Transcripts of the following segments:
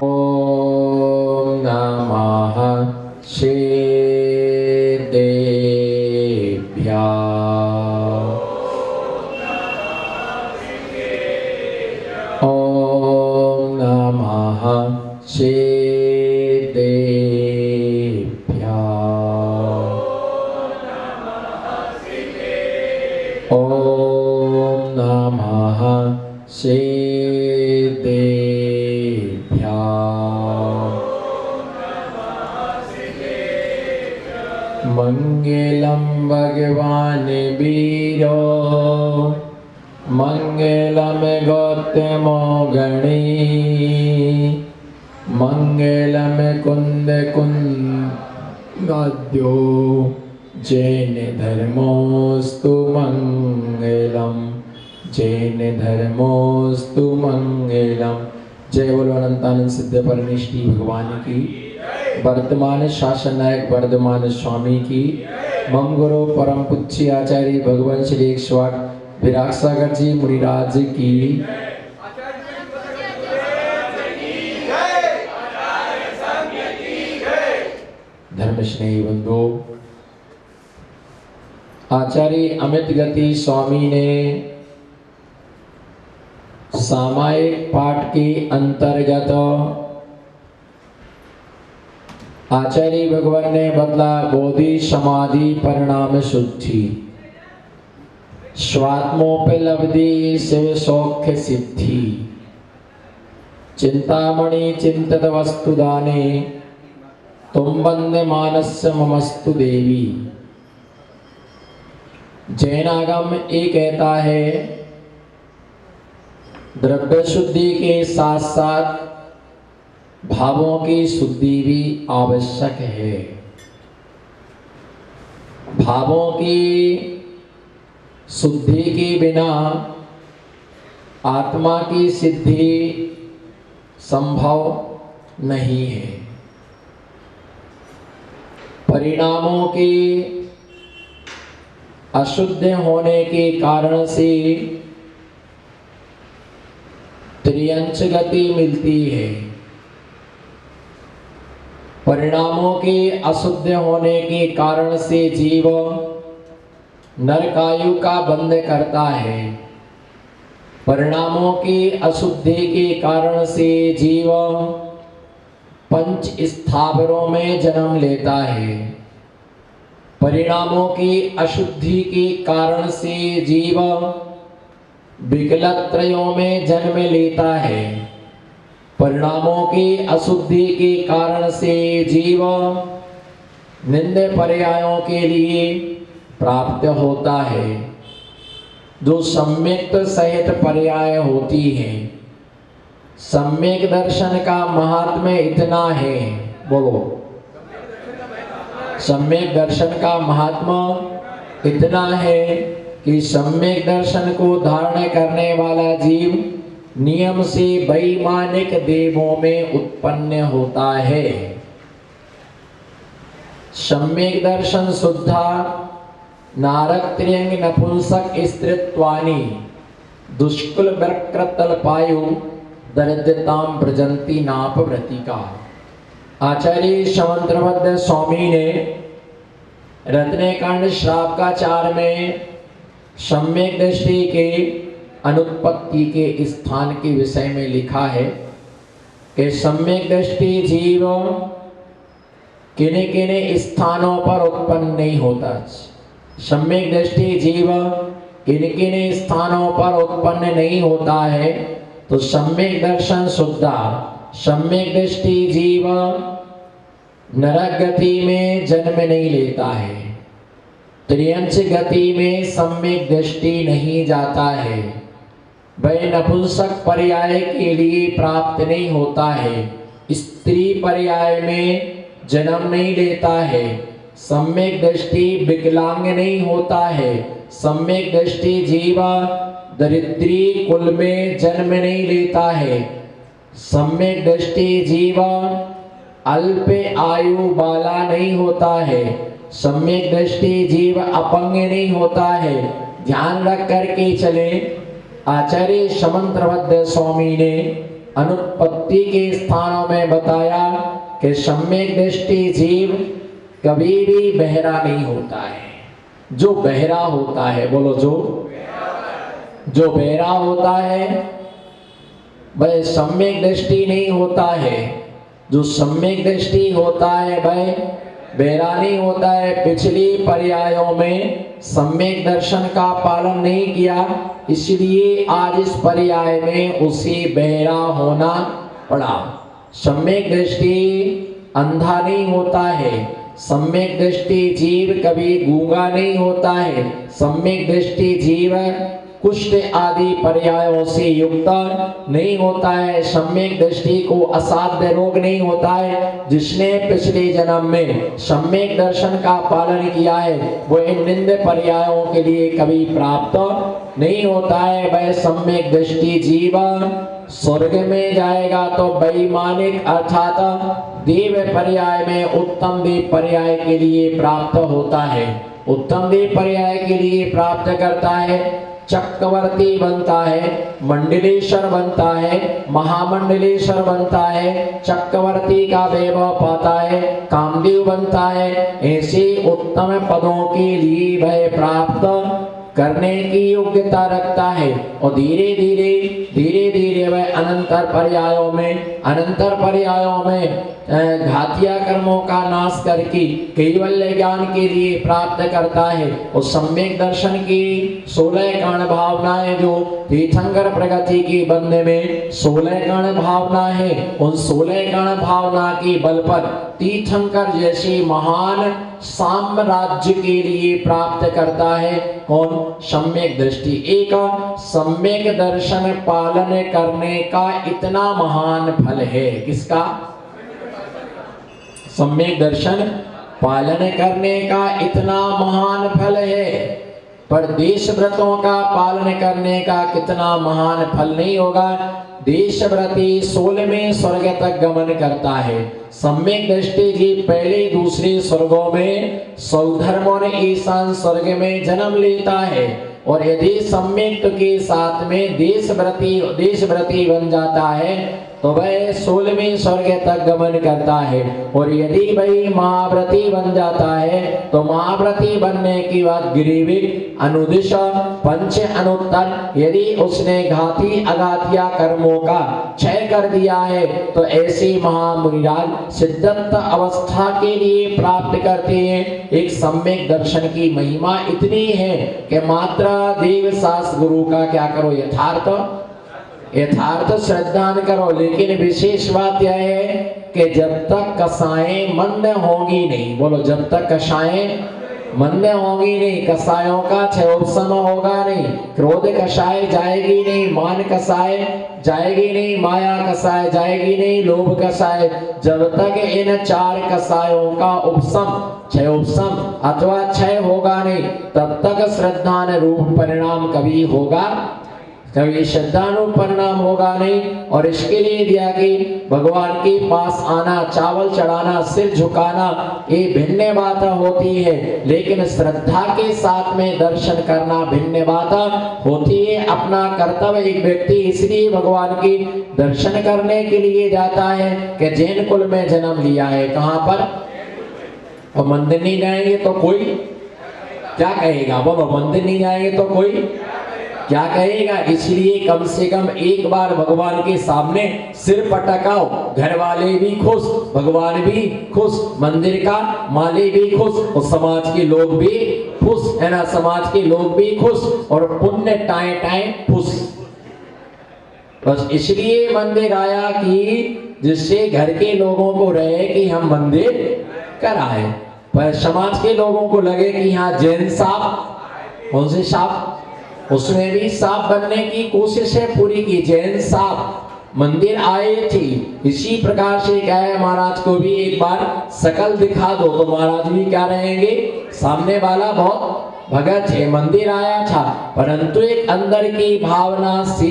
ॐ नमः श्रीदेव्याः। ॐ नमः श्रीदेव्याः। ॐ नमः श्रीदेव्याः। मंगलम भगवान वीरो मंगलम गौतमो गणी मंगलम कुंद कुंदद्यो जैन धर्मोस्तु मंगलम जैन धर्मोस्तु मंगलम। जय बोलो अनंतानंद सिद्ध परमेष्टि भगवान की। वर्तमान शासन नायक वर्धमान स्वामी की। मम गुरु परम पूज्य आचार्य भगवान श्री 108 विराग सागर जी मुनिराज की। धर्म स्नेही बंधु, आचार्य अमित गति स्वामी ने सामायिक पाठ के अंतर्गत आचार्य भगवान ने बदला बोधि समाधि परिणाम शुद्धि स्वात्मोपलब्धि शिव सौख्य सिद्धि चिंतामणि चिंतित वस्तुदाने तुम वंदे मानस्य ममस्तु देवी। जैनागम ये कहता है द्रव्य शुद्धि के साथ साथ भावों की शुद्धि भी आवश्यक है। भावों की शुद्धि के बिना आत्मा की सिद्धि संभव नहीं है। परिणामों के अशुद्ध होने के कारण से त्रियंच गति मिलती है। परिणामों के अशुद्ध होने के कारण से जीव नरकायु का बंध करता है। परिणामों की अशुद्धि के कारण से जीव पंच स्थावरों में जन्म लेता है। परिणामों की अशुद्धि के कारण से जीव विकलत्रयों में जन्म लेता है। परिणामों की अशुद्धि के कारण से जीव निंदे पर्यायों के लिए प्राप्त होता है, जो सम्यक सहित पर्याय होती है। सम्यक दर्शन का महात्म्य इतना है, बोलो। सम्यक दर्शन का महात्म्य इतना है कि सम्यक दर्शन को धारण करने वाला जीव नियम से वैमानिक देवों में उत्पन्न होता है। सम्यक दर्शन शुद्धा नारक त्रियंग नपुंसक स्त्रीत्वानि दुष्कुल वक्रतलपायु दरिद्रताम ब्रजंती नाप व्रतिका। आचार्य शमंत्रभद्र स्वामी ने रत्नकांड श्रावकाचार में सम्यक दृष्टि के अनुत्पत्ति के स्थान के विषय में लिखा है कि सम्यक दृष्टि जीव किन्हीं किन्हीं स्थानों पर उत्पन्न नहीं होता। सम्यक दृष्टि जीव किन्हीं किन्हीं स्थानों पर उत्पन्न नहीं होता है, तो सम्यक दर्शन शुद्धा। सम्यक दृष्टि जीव नरक गति में जन्म नहीं लेता है, त्रियंच गति में सम्यक दृष्टि नहीं जाता है, वह नपुंसक पर्याय के लिए प्राप्त नहीं होता है, स्त्री पर्याय में जन्म नहीं लेता है, सम्यक दृष्टि विकलांग नहीं होता है, सम्यक दृष्टि जीवा दरिद्री कुल में जन्म नहीं लेता है, सम्यक दृष्टि जीवा अल्प आयु वाला नहीं होता है, सम्यक दृष्टि जीव अपंग नहीं होता है। ध्यान रख करके चले। आचार्य शमंत्रभद्र स्वामी ने अनुत्पत्ति के स्थानों में बताया कि सम्यक दृष्टि जीव कभी भी बहरा नहीं होता है। जो बहरा होता है, बोलो जो बहरा होता है वह सम्यक दृष्टि नहीं होता है। जो सम्यक दृष्टि होता है वह बहरा नहीं होता है। पिछली पर्यायों में सम्यक दर्शन का पालन नहीं किया, इसलिए आज इस पर्याय में उसे बहरा होना पड़ा। सम्यक दृष्टि अंधा नहीं होता है। सम्यक दृष्टि जीव कभी गूंगा नहीं होता है। सम्यक दृष्टि जीव कुष्ठ आदि पर्यायों से युक्त नहीं होता है। सम्यक दृष्टि को असाध्य रोग नहीं होता है। जिसने पिछले जन्म में सम्यक दर्शन का पालन किया है वो इन निंद पर्यायों के लिए कभी प्राप्त नहीं होता है। वह सम्यक दृष्टि जीव स्वर्ग में जाएगा तो वैमानिक अर्थात देव पर्याय में उत्तम देव पर्याय के लिए प्राप्त होता है। उत्तम देव पर्याय के लिए प्राप्त करता है, चक्रवर्ती बनता है, मंडलेश्वर बनता है, महामंडलेश्वर बनता है, चक्रवर्ती का वैभव पाता है, कामदेव बनता है। ऐसे उत्तम पदों के लिए वह प्राप्त करने की योग्यता रखता है और धीरे धीरे वह अनंतर पर्यायों में घातिया कर्मों का नाश करके कैवल्य ज्ञान के लिए प्राप्त करता है। और सम्यक दर्शन की 16 कर्ण भावनाएं जो तीर्थंकर प्रगति के बंधे में 16 कर्ण भावना है, उन 16 कर्ण भावना के बल पर तीर्थंकर जैसे महान साम्राज्य के लिए प्राप्त करता है। कौन? सम्यक दृष्टि। एक सम्यक दर्शन पालन करने का इतना महान फल है। किसका? सम्यक दर्शन पालन करने का इतना महान फल है, पर देश व्रतों का पालन करने का कितना महान फल नहीं होगा। देशव्रती 16वें स्वर्ग तक गमन करता है। सम्यक दृष्टि जी पहले दूसरे स्वर्गों में सौधर्म और ईशान स्वर्ग में जन्म लेता है और यदि सम्यक के साथ में देशव्रती बन जाता है तो वह 16वें स्वर्ग तक गमन करता है। और यदि वही महाव्रती बन जाता है तो महाव्रती बनने के बाद गिरिविक अनुदिश पंच अनुत्तर यदि उसने घाती अघातिया कर्मों का क्षय कर दिया है तो ऐसे महामुनिराज सिद्धत्त अवस्था के लिए प्राप्त करते हैं। एक सम्यक दर्शन की महिमा इतनी है कि मात्र देव शास्त्र गुरु का क्या करो, यथार्थ श्रद्धान करो। लेकिन विशेष बात यह है कि जब तक कसाएं मंद होंगी नहीं, बोलो जब तक कसाएं मंद होंगी नहीं, कसायों का क्षयोपशम होगा नहीं, क्रोध कसाय जाएगी नहीं, मान कसाय जाएगी नहीं, माया कसाय जाएगी नहीं, लोभ कसाय, जब तक इन 4 कसायों का क्षयोपशम अथवा क्षय होगा नहीं तब तक श्रद्धान रूप परिणाम कभी श्रद्धानुरूप परिणाम होगा नहीं। और इसके लिए दिया कि भगवान के पास आना, चावल चढ़ाना, सिर झुकाना ये भिन्न बात होती है, लेकिन श्रद्धा के साथ में दर्शन करना भिन्न बात होती है। अपना कर्तव्य एक व्यक्ति इसलिए भगवान के दर्शन करने के लिए जाता है कि जैन कुल में जन्म लिया है। कहाँ पर? और मंदिर नहीं जाएंगे तो कोई क्या कहेगा? बोलो मंदिर नहीं जाएंगे तो कोई क्या कहेगा? इसलिए कम से कम एक बार भगवान के सामने सिर पटकाओ, घर वाले भी खुश, भगवान भी खुश, मंदिर का माली भी खुश और समाज के लोग भी खुश, है ना? समाज के लोग भी खुश और पुण्य टाएं खुश। बस इसलिए मंदिर आया कि जिससे घर के लोगों को रहे कि हम मंदिर कराए, पर समाज के लोगों को लगे कि यहाँ जैन साहब, कौन से साहब, उसने भी साफ बनने की कोशिश है पूरी की। जैन साहब मंदिर आए थे, इसी प्रकार से क्या है, महाराज को भी एक बार शकल दिखा दो तो महाराज भी क्या रहेंगे, सामने वाला बहुत भगत है, मंदिर आया था, परंतु एक अंदर की भावना से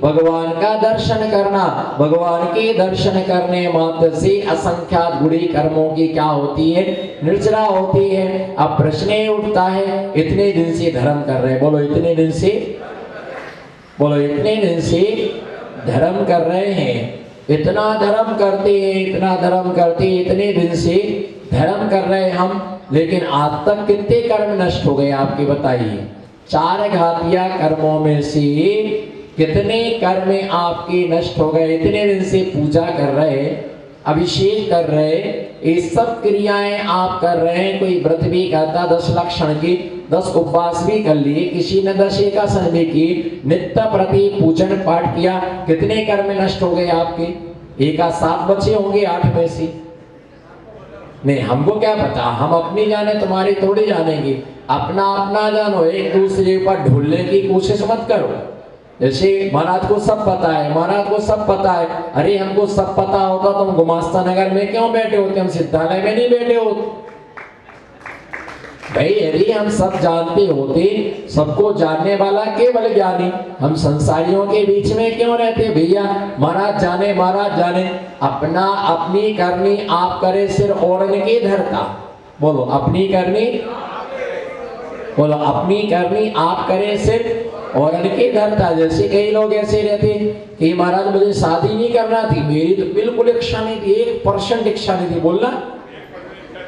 भगवान का दर्शन करना, भगवान के दर्शन करने मात्र से असंख्यात बुरी कर्मों की क्या होती है, निर्जरा होती है। अब प्रश्न ये उठता है, इतने दिन से धर्म कर रहे, बोलो इतने दिन से धर्म कर रहे हैं, इतना धर्म करते हैं, इतना धर्म करते हैं, इतने दिन से धर्म कर रहे हैं हम, लेकिन आज तक कितने कर्म नष्ट हो गए आपके बताइए। 4 घातिया कर्मों में से कितने कर्म आपके नष्ट हो गए। इतने दिन से पूजा कर रहे, अभिषेक कर रहे, ये सब क्रियाएं आप कर रहे हैं। कोई व्रत भी करता 10 लक्षण की, 10 उपवास भी कर लिए, किसी ने 10 एकादशी भी की, नित्य प्रति पूजन पाठ किया, कितने कर्म नष्ट हो गए आपके। 1 का 7 बचे होंगे 8 में से। नहीं, हमको क्या पता, हम अपनी जाने, तुम्हारी थोड़ी जानेंगे। अपना अपना जानो, एक दूसरे पर ढूंढने की कोशिश मत करो। जैसे महाराज को सब पता है, महाराज को सब पता है। अरे हमको सब पता होता तो हम गुमास्ता नगर में क्यों बैठे होते, हम सिद्धालय में नहीं बैठे होते भाई। यदि हम सब जानते होते, सबको जानने वाला केवल ज्ञानी, हम संसारियों के बीच में क्यों रहते भैया। महाराज जाने, महाराज जाने, अपना अपनी करनी आप करे, सिर औरन के धरता। बोलो अपनी करनी, बोलो अपनी करनी आप करे, सिर और इनके धरता। जैसे कई लोग ऐसे रहते कि महाराज मुझे शादी नहीं करना थी, मेरी तो बिल्कुल इच्छा नहीं थी, 1% इच्छा नहीं थी, बोलना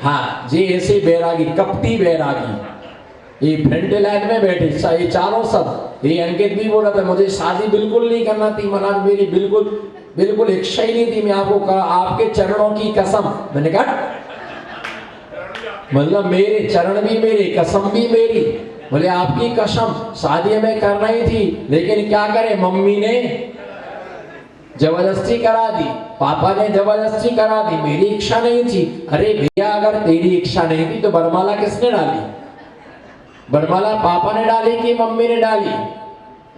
हाँ जी। ऐसे बैरागी, कपटी बैरागी, ये फ्रंट लाइन में बैठे, ये चारों सब। ये अंकित भी बोला था मुझे शादी बिल्कुल नहीं करना थी महाराज, मेरी बिल्कुल इच्छा ही नहीं थी। मैं आपको कहा आपके चरणों की कसम, मैंने कहा मतलब मेरे चरण भी मेरे, कसम भी मेरी। बोले आपकी कसम, शादी में करना ही थी, लेकिन क्या करे, मम्मी ने जबरदस्ती करा दी, पापा ने जबरदस्ती करा दी, मेरी इच्छा नहीं थी। अरे भैया अगर तेरी इच्छा नहीं थी तो वरमाला किसने डाली। वरमाला पापा ने डाली कि मम्मी ने डाली,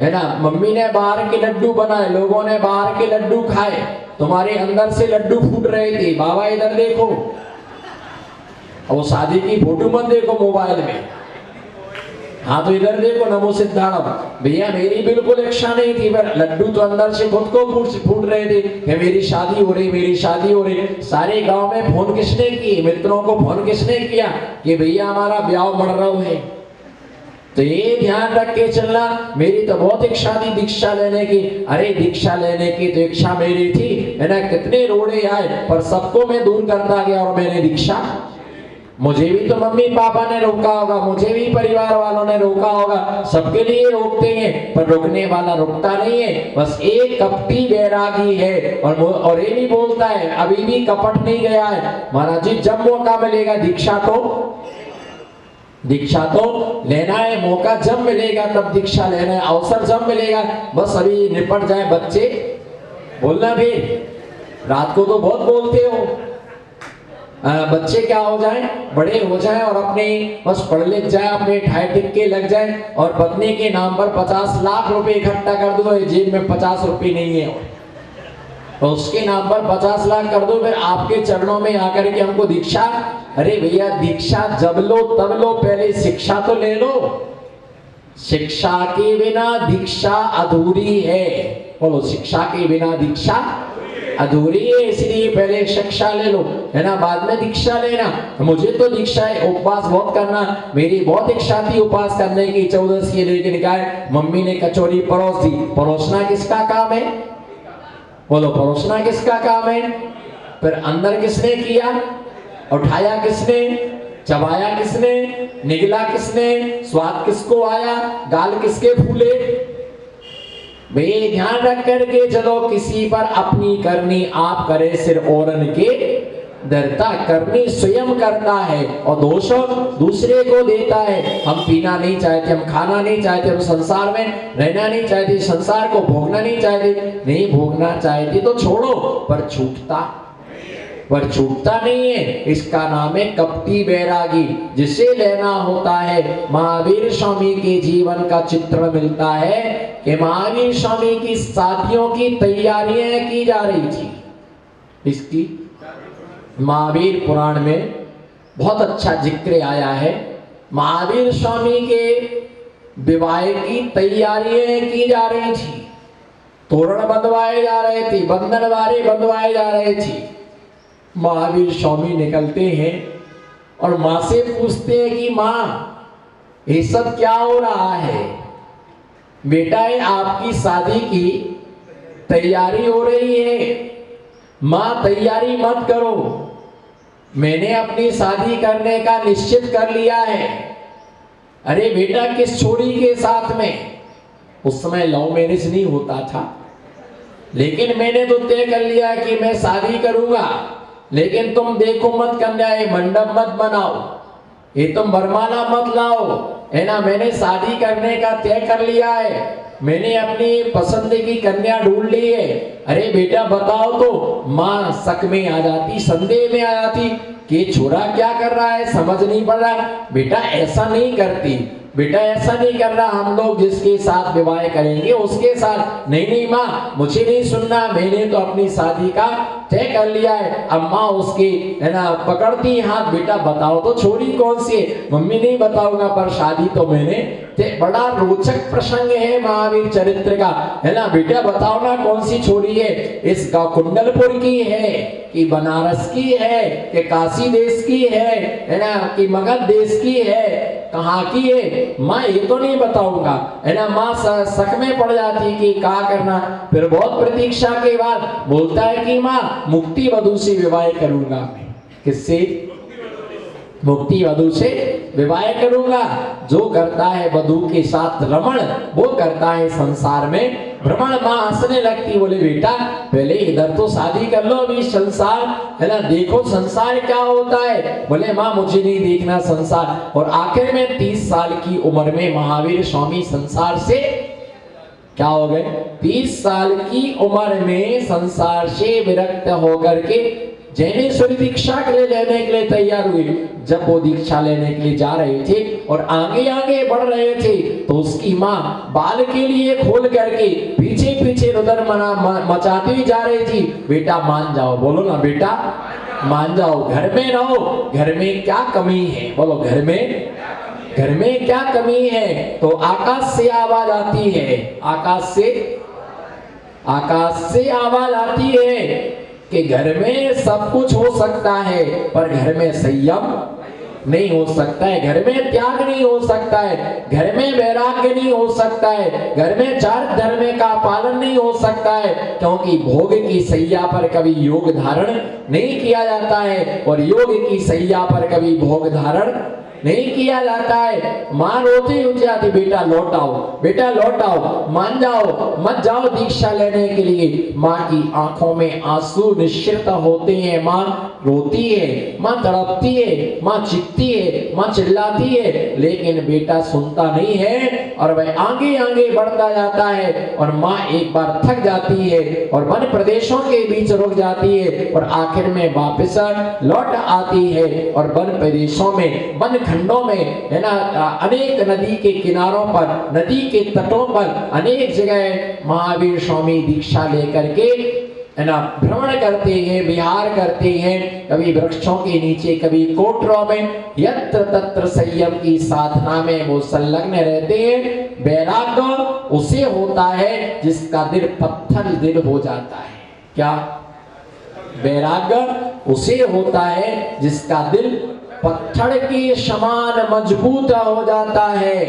है ना। मम्मी ने बाहर के लड्डू बनाए, लोगों ने बाहर के लड्डू खाए, तुम्हारे अंदर से लड्डू फूट रहे थे। बाबा इधर देखो, वो शादी की फोटो मत देखो मोबाइल में, हाँ तो इधर देखो, नमो सिद्धार्थ। भैया मेरी बिल्कुल इच्छा नहीं थी, पर लड्डू तो अंदर से खुद को फूट रहे थे कि मेरी शादी हो रही, मेरी शादी हो रही। सारे गांव में फोन किसने किए, मित्रों को फोन किसने किया कि भैया हमारा ब्याह बढ़ रहा है। तो ये ध्यान रख के चलना, मेरी तो बहुत इच्छा थी दीक्षा लेने की। अरे दीक्षा लेने की तो इच्छा मेरी थी, है ना। कितने रोड़े आए, पर सबको मैं दूर करता गया और मैंने दीक्षा, मुझे भी तो मम्मी पापा ने रोका होगा, मुझे भी परिवार वालों ने रोका होगा, सबके लिए रोकते हैं, पर रोकने वाला रुकता नहीं है। बस एक कपटी बैरागी है और ये भी बोलता है, अभी भी कपट नहीं गया है। महाराज जी जब मौका मिलेगा दीक्षा तो लेना है, मौका जब मिलेगा तब दीक्षा लेना है, अवसर जब मिलेगा। बस अभी निपट जाए बच्चे, बोलना भी, रात को तो बहुत बोलते हो, बच्चे क्या हो जाएं, बड़े हो जाएं और अपने बस पढ़ लिख जाए, अपने ठाई टिक्के लग जाए और पत्नी के नाम पर 50 लाख रुपए इकट्ठा कर दो, तो जेब में 50 रुपए नहीं है, और उसके नाम पर 50 लाख कर दो, फिर आपके चरणों में आकर के हमको दीक्षा। अरे भैया दीक्षा जब लो तब लो, पहले शिक्षा तो ले लो। शिक्षा के बिना दीक्षा अधूरी है। बोलो शिक्षा के बिना दीक्षा अधूरी है, इसलिए पहले शिक्षा ले लो, है ना, बाद में दीक्षा लेना। मुझे तो दीक्षा है, उपवास बहुत करना, मेरी बहुत इच्छा थी उपवास करने की 14 की, लेकिन क्या है, मम्मी ने कचौरी परोस दी। परोसना किसका काम है, बोलो परोसना किसका काम है। फिर अंदर किसने किया, उठाया किसने, चबाया किसने, निगला किसने, स्वाद किसको आया, गाल किसके फूले। भाई ध्यान रख करके चलो, किसी पर अपनी करनी आप करे, सिर औरन के धरता। करनी स्वयं करता है और दोष दूसरे को देता है। हम पीना नहीं चाहते, हम खाना नहीं चाहते, हम संसार में रहना नहीं चाहते, संसार को भोगना नहीं चाहते, नहीं भोगना चाहते तो छोड़ो, पर छूटता नहीं है। इसका नाम है कपटी बैरागी। जिसे लेना होता है, महावीर स्वामी के जीवन का चित्र मिलता है कि महावीर स्वामी की शादियों की तैयारियां की जा रही थी। इसकी महावीर पुराण में बहुत अच्छा जिक्र आया है। महावीर स्वामी के विवाह की तैयारियां की जा रही थी, तोरण बंधवाए जा रहे थे, बंधनवारे बंधवाए जा रहे थे। महावीर स्वामी निकलते हैं और माँ से पूछते हैं कि माँ ये सब क्या हो रहा है। बेटा ये आपकी शादी की तैयारी हो रही है। माँ तैयारी मत करो, मैंने अपनी शादी करने का निश्चित कर लिया है। अरे बेटा किस छोरी के साथ में? उस समय लव मैरिज नहीं होता था, लेकिन मैंने तो तय कर लिया कि मैं शादी करूंगा। लेकिन तुम देखो मत कन्या, ये मंडप मत बनाओ, ये तुम वरमाला मत लाओ, है ना। मैंने शादी करने का तय कर लिया है, मैंने अपनी पसंद की कन्या ढूंढ ली है। अरे बेटा बताओ तो माँ शक में आ जाती, संदेह में आ जाती कि छोरा क्या कर रहा है, समझ नहीं पड़ रहा। बेटा ऐसा नहीं करती, बेटा ऐसा नहीं कर रहा, हम लोग जिसके साथ विवाह करेंगे उसके साथ। नहीं नहीं माँ, मुझे नहीं सुनना, मैंने तो अपनी शादी का तय कर लिया है। अब माँ उसकी, है ना, पकड़ती हाथ, बेटा बताओ तो छोरी कौन सी है? मम्मी नहीं बताऊंगा, पर शादी तो मैंने। बड़ा रोचक प्रसंग है महावीर चरित्र का, है ना। बेटा बताओ ना कौन सी छोरी है? इस कुंडलपुर की है कि बनारस की है कि काशी देश की है ना, कि मगध देश की है, कहाँ की है? माँ ये तो नहीं बताऊंगा, है ना। माँ शक में पड़ जाती कि क्या करना। फिर बहुत प्रतीक्षा के बाद बोलता है कि माँ मुक्ति वधू से विवाह करूंगा मैं। किससे? मुक्ति वधू से विवाह करूंगा। जो करता है वधू के साथ रमण, वो करता है संसार में भ्रमण। माँ हंसने लगती, बोले बेटा पहले इधर तो शादी कर लो, अभी संसार, है ना, देखो संसार क्या होता है। बोले माँ मुझे नहीं देखना संसार। और आखिर में 30 साल की उम्र में महावीर स्वामी संसार से क्या हो गए? 30 साल की उम्र में संसार से विरक्त होकर के जैनेश्वरी दीक्षा के लिए लेने के लिए तैयार हुए। जब वो दीक्षा लेने के लिए जा रहे थे और आगे आगे बढ़ रहे थे, तो उसकी माँ बाल के लिए खोल करके पीछे पीछे रुदन मचाती हुई जा रही थी। बेटा मान जाओ, बोलो ना बेटा मान जाओ, घर में रहो, घर में क्या कमी है? बोलो घर में क्या कमी है? तो आकाश से आवाज आती है, आकाश से आवाज आती है कि घर में सब कुछ हो सकता है, पर घर में संयम नहीं हो सकता है, घर में त्याग नहीं हो सकता है, घर में वैराग्य नहीं हो सकता है, घर में चार धर्म का पालन नहीं हो सकता है। क्योंकि भोग की सैया पर कभी योग धारण नहीं किया जाता है, और योग की सैया पर कभी भोग धारण नहीं किया जाता है। माँ रोती उठ जाती, बेटा लौट आओ, बेटा लौट आओ, मान जाओ, मत जाओ दीक्षा लेने के लिए। माँ की आंखों में आंसू निश्चित होते हैं, माँ रोती है, माँ तड़पती है, माँ चीखती है, माँ चिल्लाती है, लेकिन बेटा सुनता नहीं है और वह आगे आगे बढ़ता जाता है। और माँ एक बार थक जाती है और वन प्रदेशों के बीच रुक जाती है और आखिर में वापस लौट आती है। और वन प्रदेशों में, वन खंडों में, है ना, अनेक नदी के किनारों पर, नदी के तटों पर अनेक जगह महावीर स्वामी दीक्षा लेकर के, है ना, भ्रमण करते हैं, विहार करते हैं। कभी वृक्षों के नीचे, कभी कोटरों में, यत्र तत्र संयम की साधना में वो संलग्न रहते हैं। वैराग्य उसे होता है जिसका दिल पत्थर दिल हो जाता है। क्या? वैराग्य उसे होता है जिसका दिल पत्थर के समान मजबूत हो जाता है।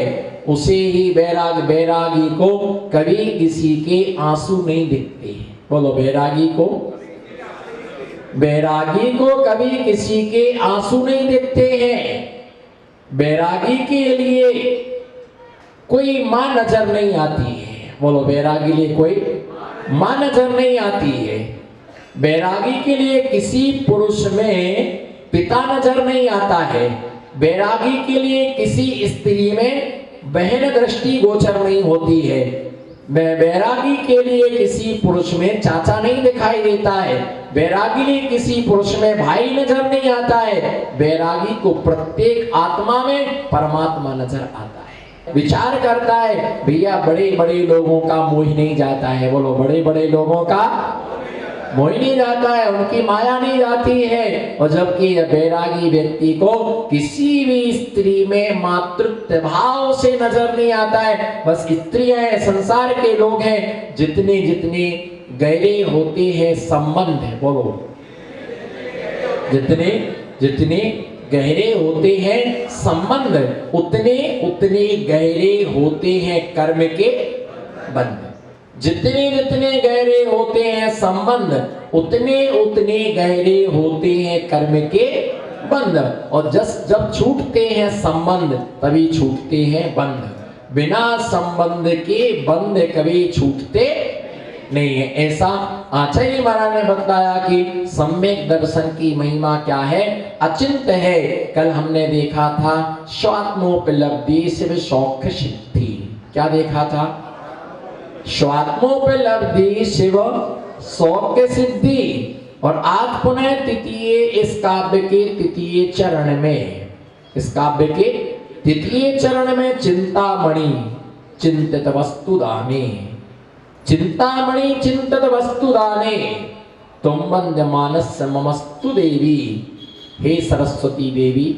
उसे ही बैरागी को कभी किसी के आंसू नहीं दिखते। बोलो बैरागी को कभी किसी के आंसू नहीं दिखते हैं। बैरागी के लिए कोई मां नजर नहीं आती है। बोलो बैरागी लिए कोई मां नजर नहीं आती है। बैरागी के लिए किसी पुरुष में पिता नजर नहीं आता है। बैरागी के लिए किसी स्त्री में बहन दृष्टि गोचर नहीं होती है। बैरागी के लिए किसी पुरुष में चाचा नहीं दिखाई देता है। बैरागी लिए किसी पुरुष में भाई नजर नहीं आता है। बैरागी को प्रत्येक आत्मा में परमात्मा नजर आता है। विचार करता है, भैया बड़े बड़े लोगों का मोह नहीं जाता है। बोलो बड़े बड़े लोगों का मोह नहीं जाता है, उनकी माया नहीं जाती है। और जबकि बैरागी व्यक्ति को किसी भी स्त्री में मातृत्व भाव से नजर नहीं आता है। बस स्त्रियां हैं, संसार के लोग हैं, जितने जितने गहरे होते हैं संबंध, बोलो जितने जितने गहरे होते हैं संबंध, उतने उतने गहरे होते हैं कर्म के बंध। जितने जितने गहरे होते हैं संबंध, उतने उतने गहरे होते हैं कर्म के बंध। और जब छूटते हैं संबंध तभी छूटते हैं बंध। बिना संबंध के बंध कभी छूटते नहीं है। ऐसा आचार्य महाराज ने बताया कि सम्यक दर्शन की महिमा क्या है, अचिंत्य है। कल हमने देखा था स्वात्मोपलब्धि शिव सौख्य सिद्धि। क्या देखा था? स्वात्मोपलब्धि शिव सौख्य सिद्धि। और आज पुनः तृतीय इस काव्य के तृतीय चरण में, इस काव्य के तृतीय चरण में चिंतामणि चिंतित वस्तुदाने, चिंतामणि चिंतित वस्तुदाने तुम वंद्य मानस ममस्तु देवी। हे सरस्वती देवी,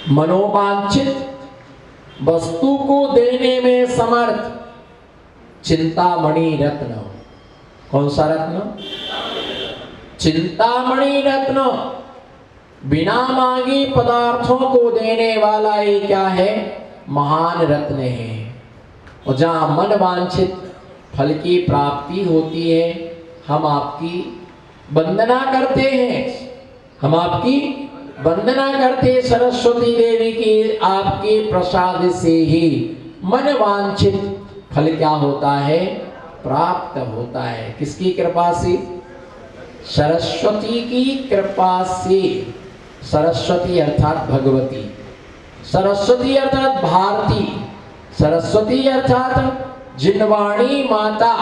मनोवांछित वस्तु को देने में समर्थ चिंतामणि रत्न। कौन सा रत्न? चिंतामणि रत्न। बिना मांगे पदार्थों को देने वाला ये क्या है? महान रत्न है। और जहां मन वांछित फल की प्राप्ति होती है, हम आपकी वंदना करते हैं, हम आपकी वंदना करते सरस्वती देवी की। आपके प्रसाद से ही मन वांछित फल क्या होता है? प्राप्त होता है। किसकी कृपा से? सरस्वती की कृपा से। सरस्वती अर्थात भगवती, सरस्वती अर्थात भारती, सरस्वती अर्थात जिनवाणी माता।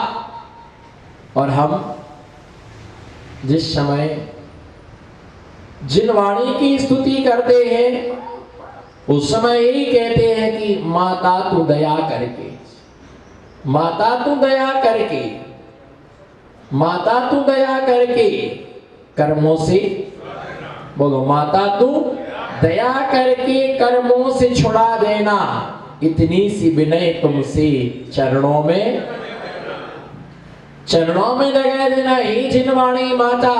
और हम जिस समय जिनवाणी की स्तुति करते हैं उस समय यही कहते हैं कि माता तू दया करके, माता तू दया करके, माता तू दया करके कर्मों से, बोलो माता तू दया करके कर्मों से छुड़ा देना। इतनी सी विनय तुमसे चरणों में, चरणों में लगा देना। हे जिनवाणी माता,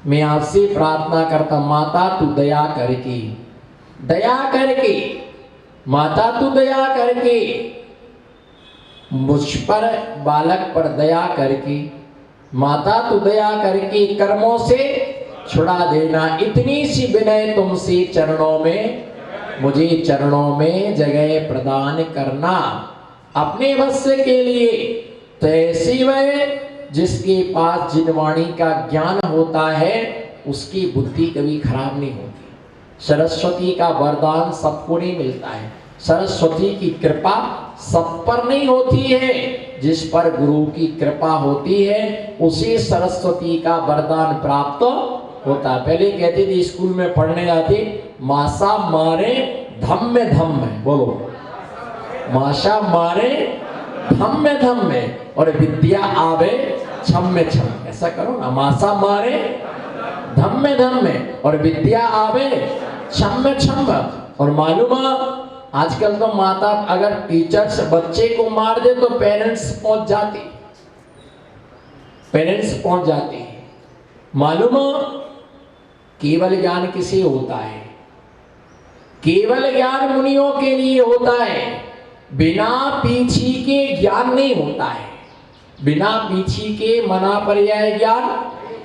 मैं आपसे प्रार्थना करता, माता तू दया करके, दया करके, माता तू दया करके मुझ पर, बालक पर दया करके, माता तू दया करके कर्मों से छुड़ा देना। इतनी सी विनय तुमसे चरणों में, मुझे चरणों में जगह प्रदान करना अपने वश्य के लिए। तो ऐसी वह जिसके पास जिनवाणी का ज्ञान होता है उसकी बुद्धि कभी खराब नहीं होती। सरस्वती का वरदान सबको नहीं मिलता है, सरस्वती की कृपा सब पर नहीं होती है। जिस पर गुरु की कृपा होती है उसे सरस्वती का वरदान प्राप्त होता। पहले कहते थे स्कूल में पढ़ने जाते, मासा मारे धम्म धम्म, बोलो माशा मारे धम्म धम्म और विद्या आवे छम्म छम्म। ऐसा करो ना, मासा मारे धम्म धम्म और विद्या आवे छम्म छम्म। और मालूम आजकल तो माता अगर टीचर्स बच्चे को मार दे तो पेरेंट्स पहुंच जाते, पेरेंट्स पहुंच जाते। मालूम केवल ज्ञान किसे होता है? केवल ज्ञान मुनियों के लिए होता है, बिना पीछी के ज्ञान नहीं होता है। बिना पीछी के मना पर्याय ज्ञान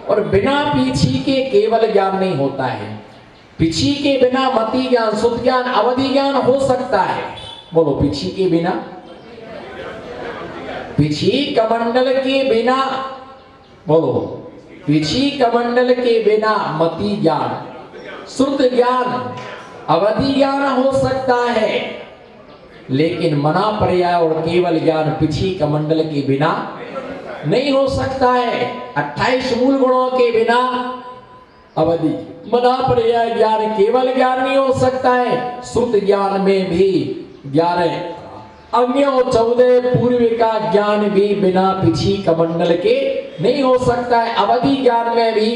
और बिना पीछी के केवल ज्ञान नहीं होता है। पीछी के बिना मति ज्ञान, शुद्ध ज्ञान, अवधि ज्ञान हो सकता है। बोलो पीछी के बिना, पीछी कमंडल के बिना, बोलो पीछी कमंडल के बिना मति ज्ञान, शुद्ध ज्ञान, अवधि ज्ञान हो सकता है, लेकिन मना पर्याय और केवल ज्ञान पीछी कमंडल के बिना नहीं हो सकता है। 28 मूल गुणों के बिना अवधि, मना पर्याय ज्ञान, केवल ज्ञान नहीं हो सकता है। शुद्ध ज्ञान में भी 11 अन्य 14 पूर्व का ज्ञान भी बिना पीछी कमंडल के नहीं हो सकता है। अवधि ज्ञान में भी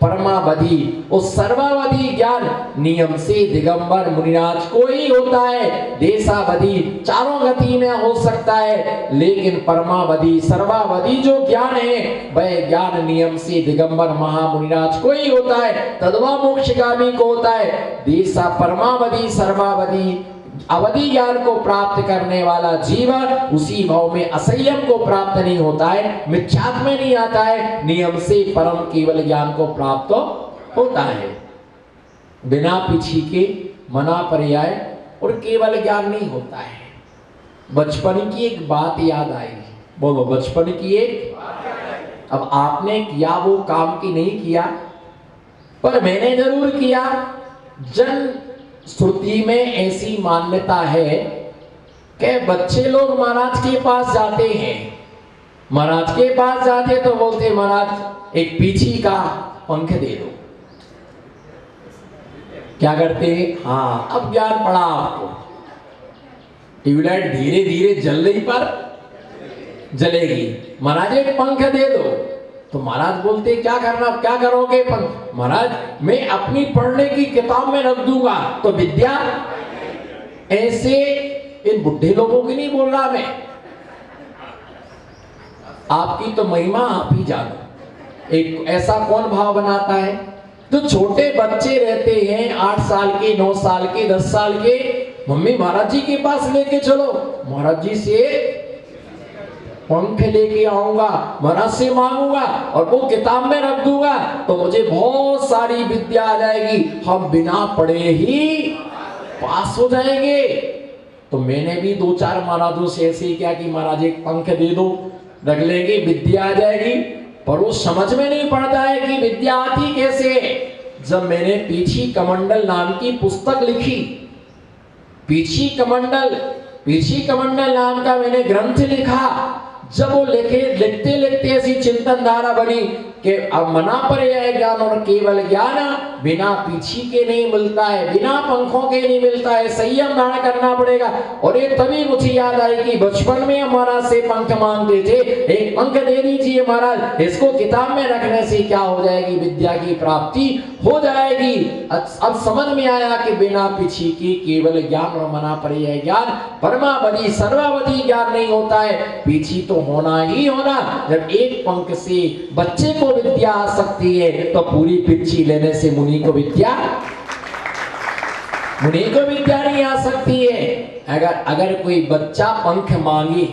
परमावधि, उस सर्वावधि ज्ञान नियम से दिगंबर मुनिराज को ही होता है। देशावधि चारों गति में हो सकता है, लेकिन परमावधि सर्वावधि जो ज्ञान है वह ज्ञान नियम से दिगंबर महामुनिराज को ही होता है। तद्वा मोक्षगामी को होता है। देशा परमावधि सर्वावधि अवधि ज्ञान को प्राप्त करने वाला जीव उसी भाव में असंयम को प्राप्त नहीं होता है, मिथ्यात्व में नहीं आता है, नियम से परम केवल ज्ञान को प्राप्त होता है। बिना पीछे के मना पर्याय और केवल ज्ञान नहीं होता है। बचपन की एक बात याद आई, बोलो बचपन की एक। अब आपने किया वो काम की नहीं किया, पर मैंने जरूर किया। जन श्रुति में ऐसी मान्यता है कि बच्चे लोग महाराज के पास जाते हैं, महाराज के पास जाते तो बोलते महाराज एक पीछी का पंख दे दो। क्या करते हैं? हाँ, अब ज्ञान पड़ा आपको। ट्यूबलाइट धीरे धीरे जल रही पर जलेगी, महाराज एक पंख दे दो। तो महाराज बोलते क्या करना, क्या करोगे पंख? महाराज मैं अपनी पढ़ने की किताब में रख दूंगा तो विद्या। ऐसे इन बुढ़े लोगों की नहीं बोल रहा मैं, आपकी तो महिमा आप ही जानो। एक ऐसा कौन भाव बनाता है? तो छोटे बच्चे रहते हैं 8 साल के, 9 साल के, 10 साल के, मम्मी महाराज जी के पास लेके चलो, महाराज जी से पंख लेके आऊंगा, महाराज से मांगूंगा और वो किताब में रख दूंगा तो मुझे बहुत सारी विद्या आ जाएगी, हम बिना पढ़े ही पास हो जाएंगे। तो मैंने भी 2-4 महाराजों से ऐसे ही किया कि महाराज एक पंख दे दो, रख लेंगे, विद्या आ जाएगी। पर वो समझ में नहीं पड़ता है कि विद्या आती कैसे। जब मैंने पीछी कमंडल नाम की पुस्तक लिखी, पीछी कमंडल नाम का मैंने ग्रंथ लिखा, जब वो लिखते लिखते ऐसी चिंतन धारा बनी कि अब मना पर्याय ज्ञान और केवल ज्ञान बिना पीछी के नहीं मिलता है, बिना पंखों के नहीं मिलता है, संयम धारण करना पड़ेगा। और ये तभी मुझे याद आई कि बचपन में महाराज से पंख मांगते थे, एक पंख दे दीजिए महाराज, इसको किताब में रखने से क्या हो जाएगी, विद्या की प्राप्ति हो जाएगी। अब समझ में आया कि बिना पीछी के केवल ज्ञान और मना पर्याय ज्ञान परमावधि सर्वावधि ज्ञान नहीं होता है, पीछी तो होना ही होना। जब एक पंख से बच्चे को विद्या आ सकती है तो पूरी पीछी लेने से मुनि को विद्या नहीं आ सकती है। अगर कोई बच्चा पंख मांगे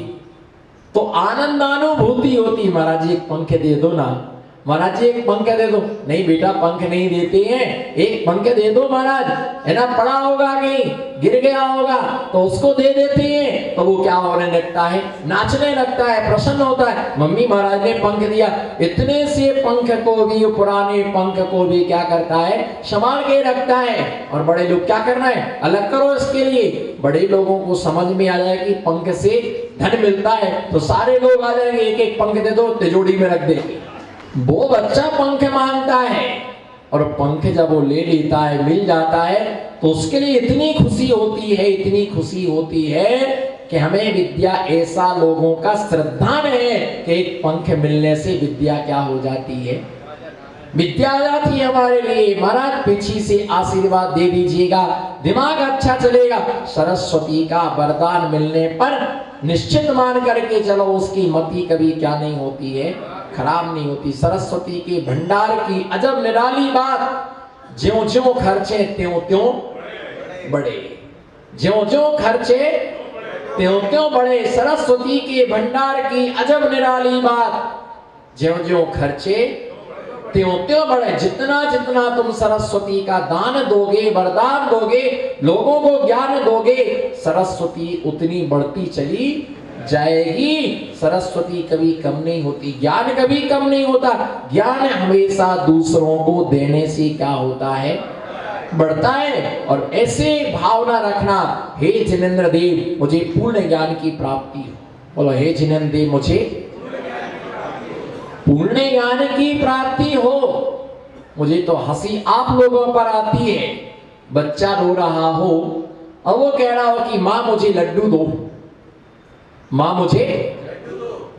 तो आनंदानुभूति होती, महाराज एक पंख दे दो ना, महाराज जी एक पंख दे दो। नहीं बेटा पंख नहीं देते हैं, एक पंख दे दो महाराज, है ना, पड़ा होगा कहीं गिर गया होगा तो उसको दे देते हैं। तो वो क्या होने लगता है, नाचने लगता है, प्रसन्न होता है, मम्मी महाराज ने पंख दिया। इतने से पंख को भी, पुराने पंख को भी क्या करता है, संभाल के रखता है। और बड़े लोग क्या करना है, अलग करो इसके लिए। बड़े लोगों को समझ में आ जाए कि पंख से धन मिलता है तो सारे लोग आ जाएंगे, एक एक पंख दे दो, तिजोरी में रख देंगे। वो बच्चा पंख मांगता है और पंख जब वो ले लेता है, मिल जाता है, तो उसके लिए इतनी खुशी होती है कि हमें विद्या, ऐसा लोगों का श्रद्धान है कि एक पंख मिलने से विद्या क्या हो जाती है, विद्या आ जाती है हमारे लिए। महाराज पीछे से आशीर्वाद दे दीजिएगा, दिमाग अच्छा चलेगा। सरस्वती का वरदान मिलने पर निश्चित मान करके चलो, उसकी मति कभी क्या नहीं होती है, खराब नहीं होती। सरस्वती के भंडार की अजब निराली बात, ज्यों ज्यों खर्चे त्यों त्यों बढ़े, ज्यों ज्यों खर्चे त्यों त्यों बढ़े। सरस्वती के भंडार की अजब निराली बात, ज्यों ज्यों खर्चे त्यों त्यों बढ़े। जितना जितना तुम सरस्वती का दान दोगे, वरदान दोगे, लोगों को ज्ञान दोगे, सरस्वती उतनी बढ़ती चली जाएगी। सरस्वती कभी कम नहीं होती, ज्ञान कभी कम नहीं होता। ज्ञान हमेशा दूसरों को देने से क्या होता है, बढ़ता है। और ऐसे भावना रखना, हे जिनेंद्र देव मुझे पूर्ण ज्ञान की प्राप्ति हो। बोलो हे जिनेंद्र देव मुझे पूर्ण ज्ञान की प्राप्ति हो। मुझे तो हंसी आप लोगों पर आती है, बच्चा रो रहा हो और वो कह रहा हो कि माँ मुझे लड्डू दो, माँ मुझे,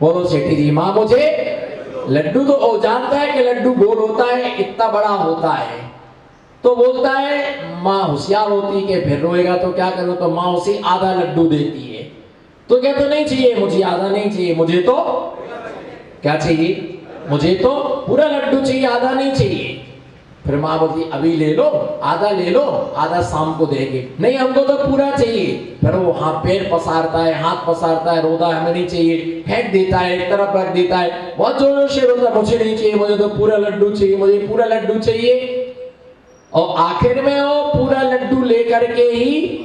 बोलो सेठी जी, माँ मुझे लड्डू दो। वो जानता है कि लड्डू गोल होता है, इतना बड़ा होता है, तो बोलता है, माँ होशियार होती कि फिर रोएगा तो क्या करो, तो माँ उसे आधा लड्डू देती है। तो कहते तो नहीं चाहिए मुझे, आधा नहीं चाहिए मुझे, तो क्या चाहिए, मुझे तो पूरा लड्डू चाहिए, आधा नहीं चाहिए। फिर माँ बोलती अभी ले लो, आधा शाम को देंगे। नहीं, हमको तो पूरा चाहिए। फिर वो पैर पसारता है, हाथ पसारता है, रोता है हमें नहीं चाहिए, फेंक देता है, एक तरफ रख देता है, बहुत जोर जोर से रोता है मुझे नहीं चाहिए, मुझे तो पूरा लड्डू चाहिए, मुझे पूरा लड्डू चाहिए। और आखिर में वो पूरा लड्डू लेकर के ही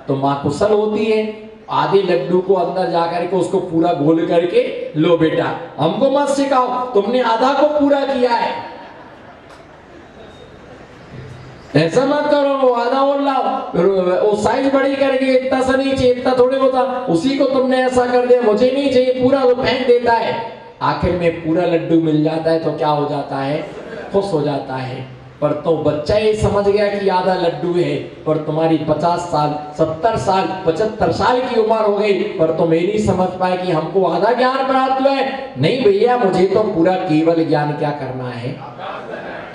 तो माँ कुशल होती है, आधे लड्डू को अंदर जाकर के उसको पूरा गोल करके, लो बेटा हमको मत सिखाओ, तुमने आधा को पूरा किया है, ऐसा मत करो, वो आधा और लाओ, वो साइज बड़ी करके इतना सा नहीं चाहिए, इतना थोड़े होता, उसी को तुमने ऐसा कर दिया, मुझे नहीं चाहिए पूरा, वो फेंक देता है। आखिर में पूरा लड्डू मिल जाता है तो क्या हो जाता है, खुश हो जाता है। पर तो बच्चा ये समझ गया कि आधा लड्डू है, पर तुम्हारी 50 साल 70 साल 75 साल की उम्र हो गई, पर तुम ये नहीं समझ पाए कि हमको आधा ज्ञान प्राप्त हुआ है। नहीं भैया, मुझे तो पूरा केवल ज्ञान क्या करना है,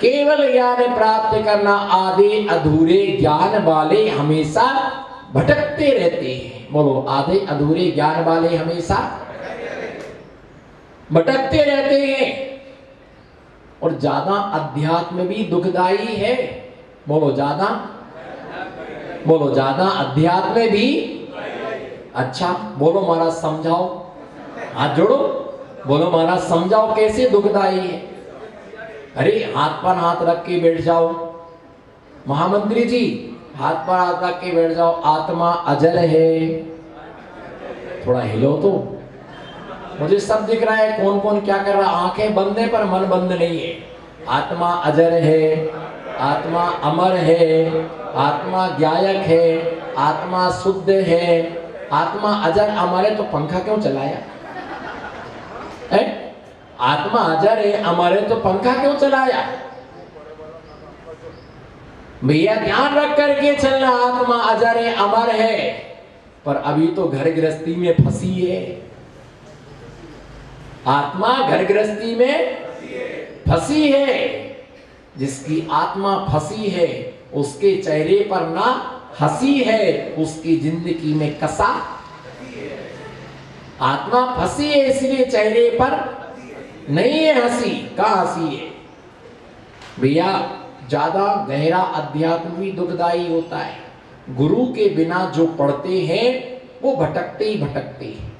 केवल ज्ञान प्राप्त करना। आधे अधूरे ज्ञान वाले हमेशा भटकते रहते हैं। बोलो, आधे अधूरे ज्ञान वाले हमेशा भटकते रहते हैं। और ज्यादा अध्यात्म भी दुखदाई है। बोलो, ज्यादा अध्यात्म भी। अच्छा, बोलो महाराज समझाओ, हाथ जोड़ो, बोलो महाराज समझाओ कैसे दुखदाई है। अरे हाथ पर हाथ रख के बैठ जाओ, महामंत्री जी हाथ पर हाथ रख के बैठ जाओ। आत्मा अजर है, थोड़ा हिलो तो, मुझे सब दिख रहा है कौन कौन क्या कर रहा है, आंखें बंद है पर मन बंद नहीं है। आत्मा अजर है, आत्मा अमर है, आत्मा ज्ञायक है, आत्मा शुद्ध है। आत्मा अजर अमर है तो पंखा क्यों चलाया है? आत्मा अजर है अमर है तो पंखा क्यों चलाया? भैया ध्यान रख करके चलना, आत्मा अजर है अमर है, पर अभी तो घर गृहस्थी में फंसी है। आत्मा घर गृहस्थी में फंसी है। जिसकी आत्मा फंसी है उसके चेहरे पर ना हंसी है, उसकी जिंदगी में कसा। आत्मा फंसी है इसलिए चेहरे पर नहीं है हंसी, कहां हंसी है? भैया ज्यादा गहरा अध्यात्म भी दुखदाई होता है। गुरु के बिना जो पढ़ते हैं वो भटकते ही भटकते हैं।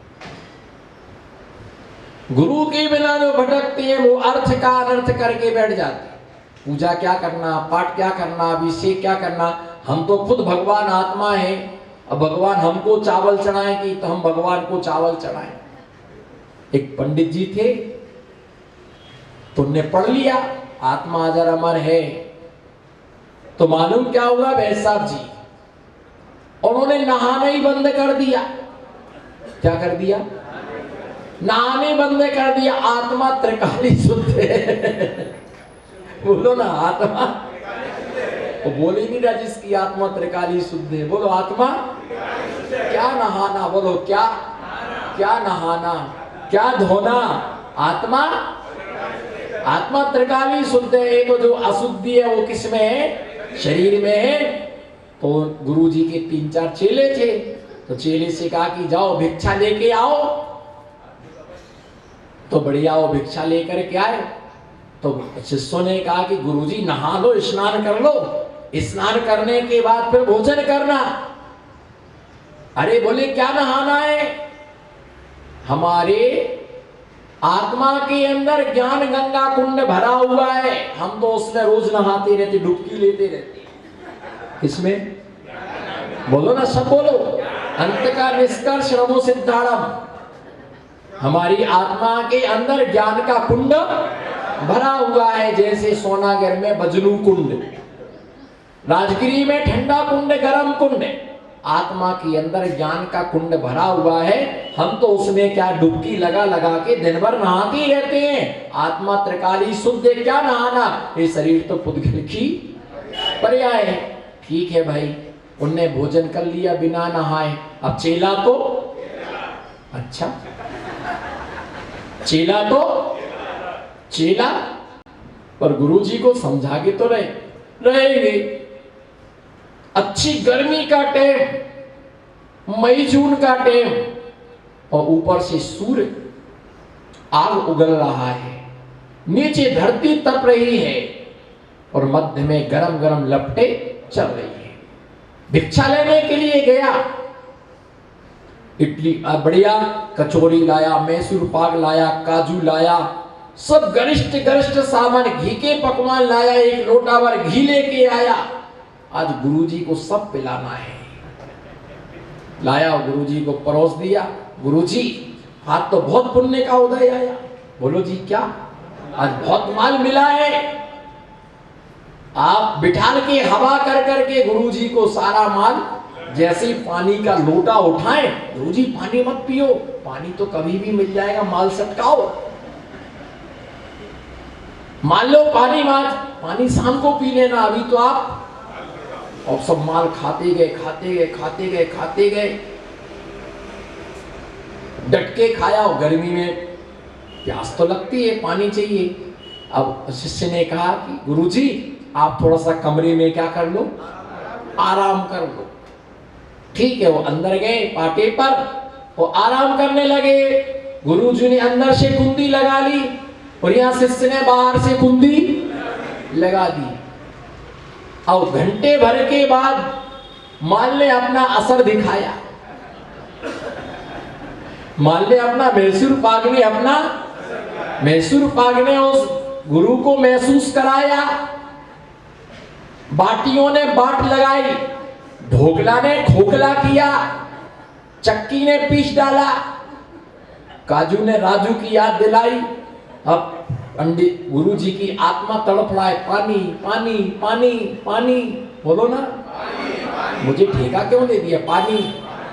गुरु के बिना जो भटकते हैं वो अर्थ का अनर्थ करके बैठ जाते हैं। पूजा क्या करना, पाठ क्या करना, अभिषेक क्या करना, हम तो खुद भगवान आत्मा है, अब भगवान हमको चावल चढ़ाएं कि तो हम भगवान को चावल चढ़ाएं। एक पंडित जी थे, तुमने पढ़ लिया आत्मा अजर अमर है, तो मालूम क्या हुआ वैद्य साहब जी, उन्होंने नहाना ही बंद कर दिया। क्या कर दिया? नहाने बंद कर दिया। आत्मा त्रिकाली शुद्ध है। बोलो ना, आत्मा वो बोल ही नहीं रहा जिसकी आत्मा त्रिकाली शुद्ध है। बोलो आत्मा क्या नहाना, बोलो क्या क्या नहाना, क्या धोना। आत्मा त्रिकाली शुद्ध है। तो जो अशुद्धि है वो किस में है? शरीर में है। तो गुरु जी के 3-4 चेले थे, तो चेले से कहा कि जाओ भिक्षा लेके आओ। तो बढ़िया वो भिक्षा लेकर के आए। तो शिष्यों ने कहा कि गुरुजी नहा लो, स्नान कर लो, स्नान करने के बाद फिर भोजन करना। अरे बोले क्या नहाना है? हमारे आत्मा के अंदर ज्ञान गंगा कुंड भरा हुआ है, हम तो उसमें रोज नहाते रहते, डुबकी लेते रहते। इसमें बोलो ना, सब बोलो। अंत का निष्कर्ष नमो सिद्धारम। हमारी आत्मा के अंदर ज्ञान का कुंड भरा हुआ है, जैसे सोनागर में बजनू कुंड, राजगिरी में ठंडा कुंड, गरम कुंड। आत्मा के अंदर ज्ञान का कुंड भरा हुआ है, हम तो उसमें क्या डुबकी लगा लगा के दिन भर नहाते ही रहते हैं। आत्मा त्रिकाली शुद्ध है, क्या नहाना, ये शरीर तो पुद्गल की पर्याय है। ठीक है भाई, उनने भोजन कर लिया बिना नहाए। अब चेला तो अच्छा, चेला तो चेला, पर गुरुजी को समझा के तो रहेंगे। अच्छी गर्मी का टाइम, मई जून का टाइम, और ऊपर से सूर्य आग उगल रहा है, नीचे धरती तप रही है, और मध्य में गरम गरम लपटे चल रही है। भिक्षा लेने के लिए गया, इडली बढ़िया कचौरी लाया, मैसूर पाक लाया, काजू लाया, सब गरिष्ठ गरिष्ठ सामान, घी के पकवान लाया, एक लोटा भर घी लेके आया। आज गुरुजी को सब पिलाना है। लाया और गुरुजी को परोस दिया। गुरुजी आज तो बहुत पुण्य का उदय आया। बोलो जी क्या? आज बहुत माल मिला है। आप बिठाल के हवा कर करके गुरुजी को सारा माल, जैसे ही पानी का लोटा उठाएं, गुरुजी पानी मत पियो, पानी तो कभी भी मिल जाएगा, माल सटकाओ। मान लो पानी शाम को पी लेना, अभी तो आप, और सब माल खाते गए, डट के खाया। और गर्मी में प्यास तो लगती है, पानी चाहिए। अब शिष्य ने कहा कि गुरुजी आप थोड़ा सा कमरे में क्या कर लो, आराम कर लो। ठीक है, वो अंदर गए पाटे पर, वो आराम करने लगे। गुरुजी ने अंदर से कुंडी लगा ली और यहाँ शिष्य ने बाहर से कुंडी लगा दी। और घंटे भर के बाद माल ने अपना असर दिखाया। माल ने अपना मैसूर पाक ने उस गुरु को महसूस कराया। बाटियों ने बाट लगाई, ढोकला ने खोखला किया, चक्की ने पीस डाला, काजू ने राजू की याद दिलाई। अब पंडित गुरुजी की आत्मा तड़प रहा है, पानी पानी पानी पानी, बोलो ना, मुझे ठेका क्यों दे दिया, पानी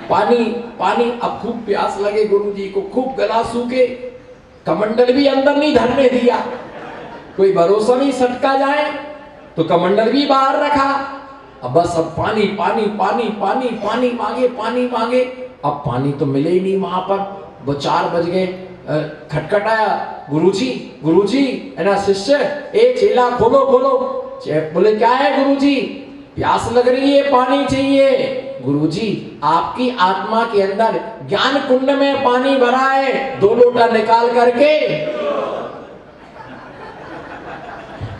पानी पानी। अब खूब प्यास लगे गुरुजी को, खूब गला सूखे, कमंडल भी अंदर नहीं धरने दिया, कोई भरोसा नहीं सटका जाए, तो कमंडल भी बाहर रखा। अब बस अब पानी पानी पानी पानी पानी मांगे, पानी मांगे। अब पानी तो मिले ही नहीं वहां पर। वो 4 बज गए, खटखटाया, गुरुजी गुरुजी, है ना शिष्य, ए चेला खोलो खोलो। बोले क्या है गुरुजी? प्यास लग रही है, पानी चाहिए। गुरुजी आपकी आत्मा के अंदर ज्ञान कुंड में पानी भरा है, 2 लोटा निकाल करके,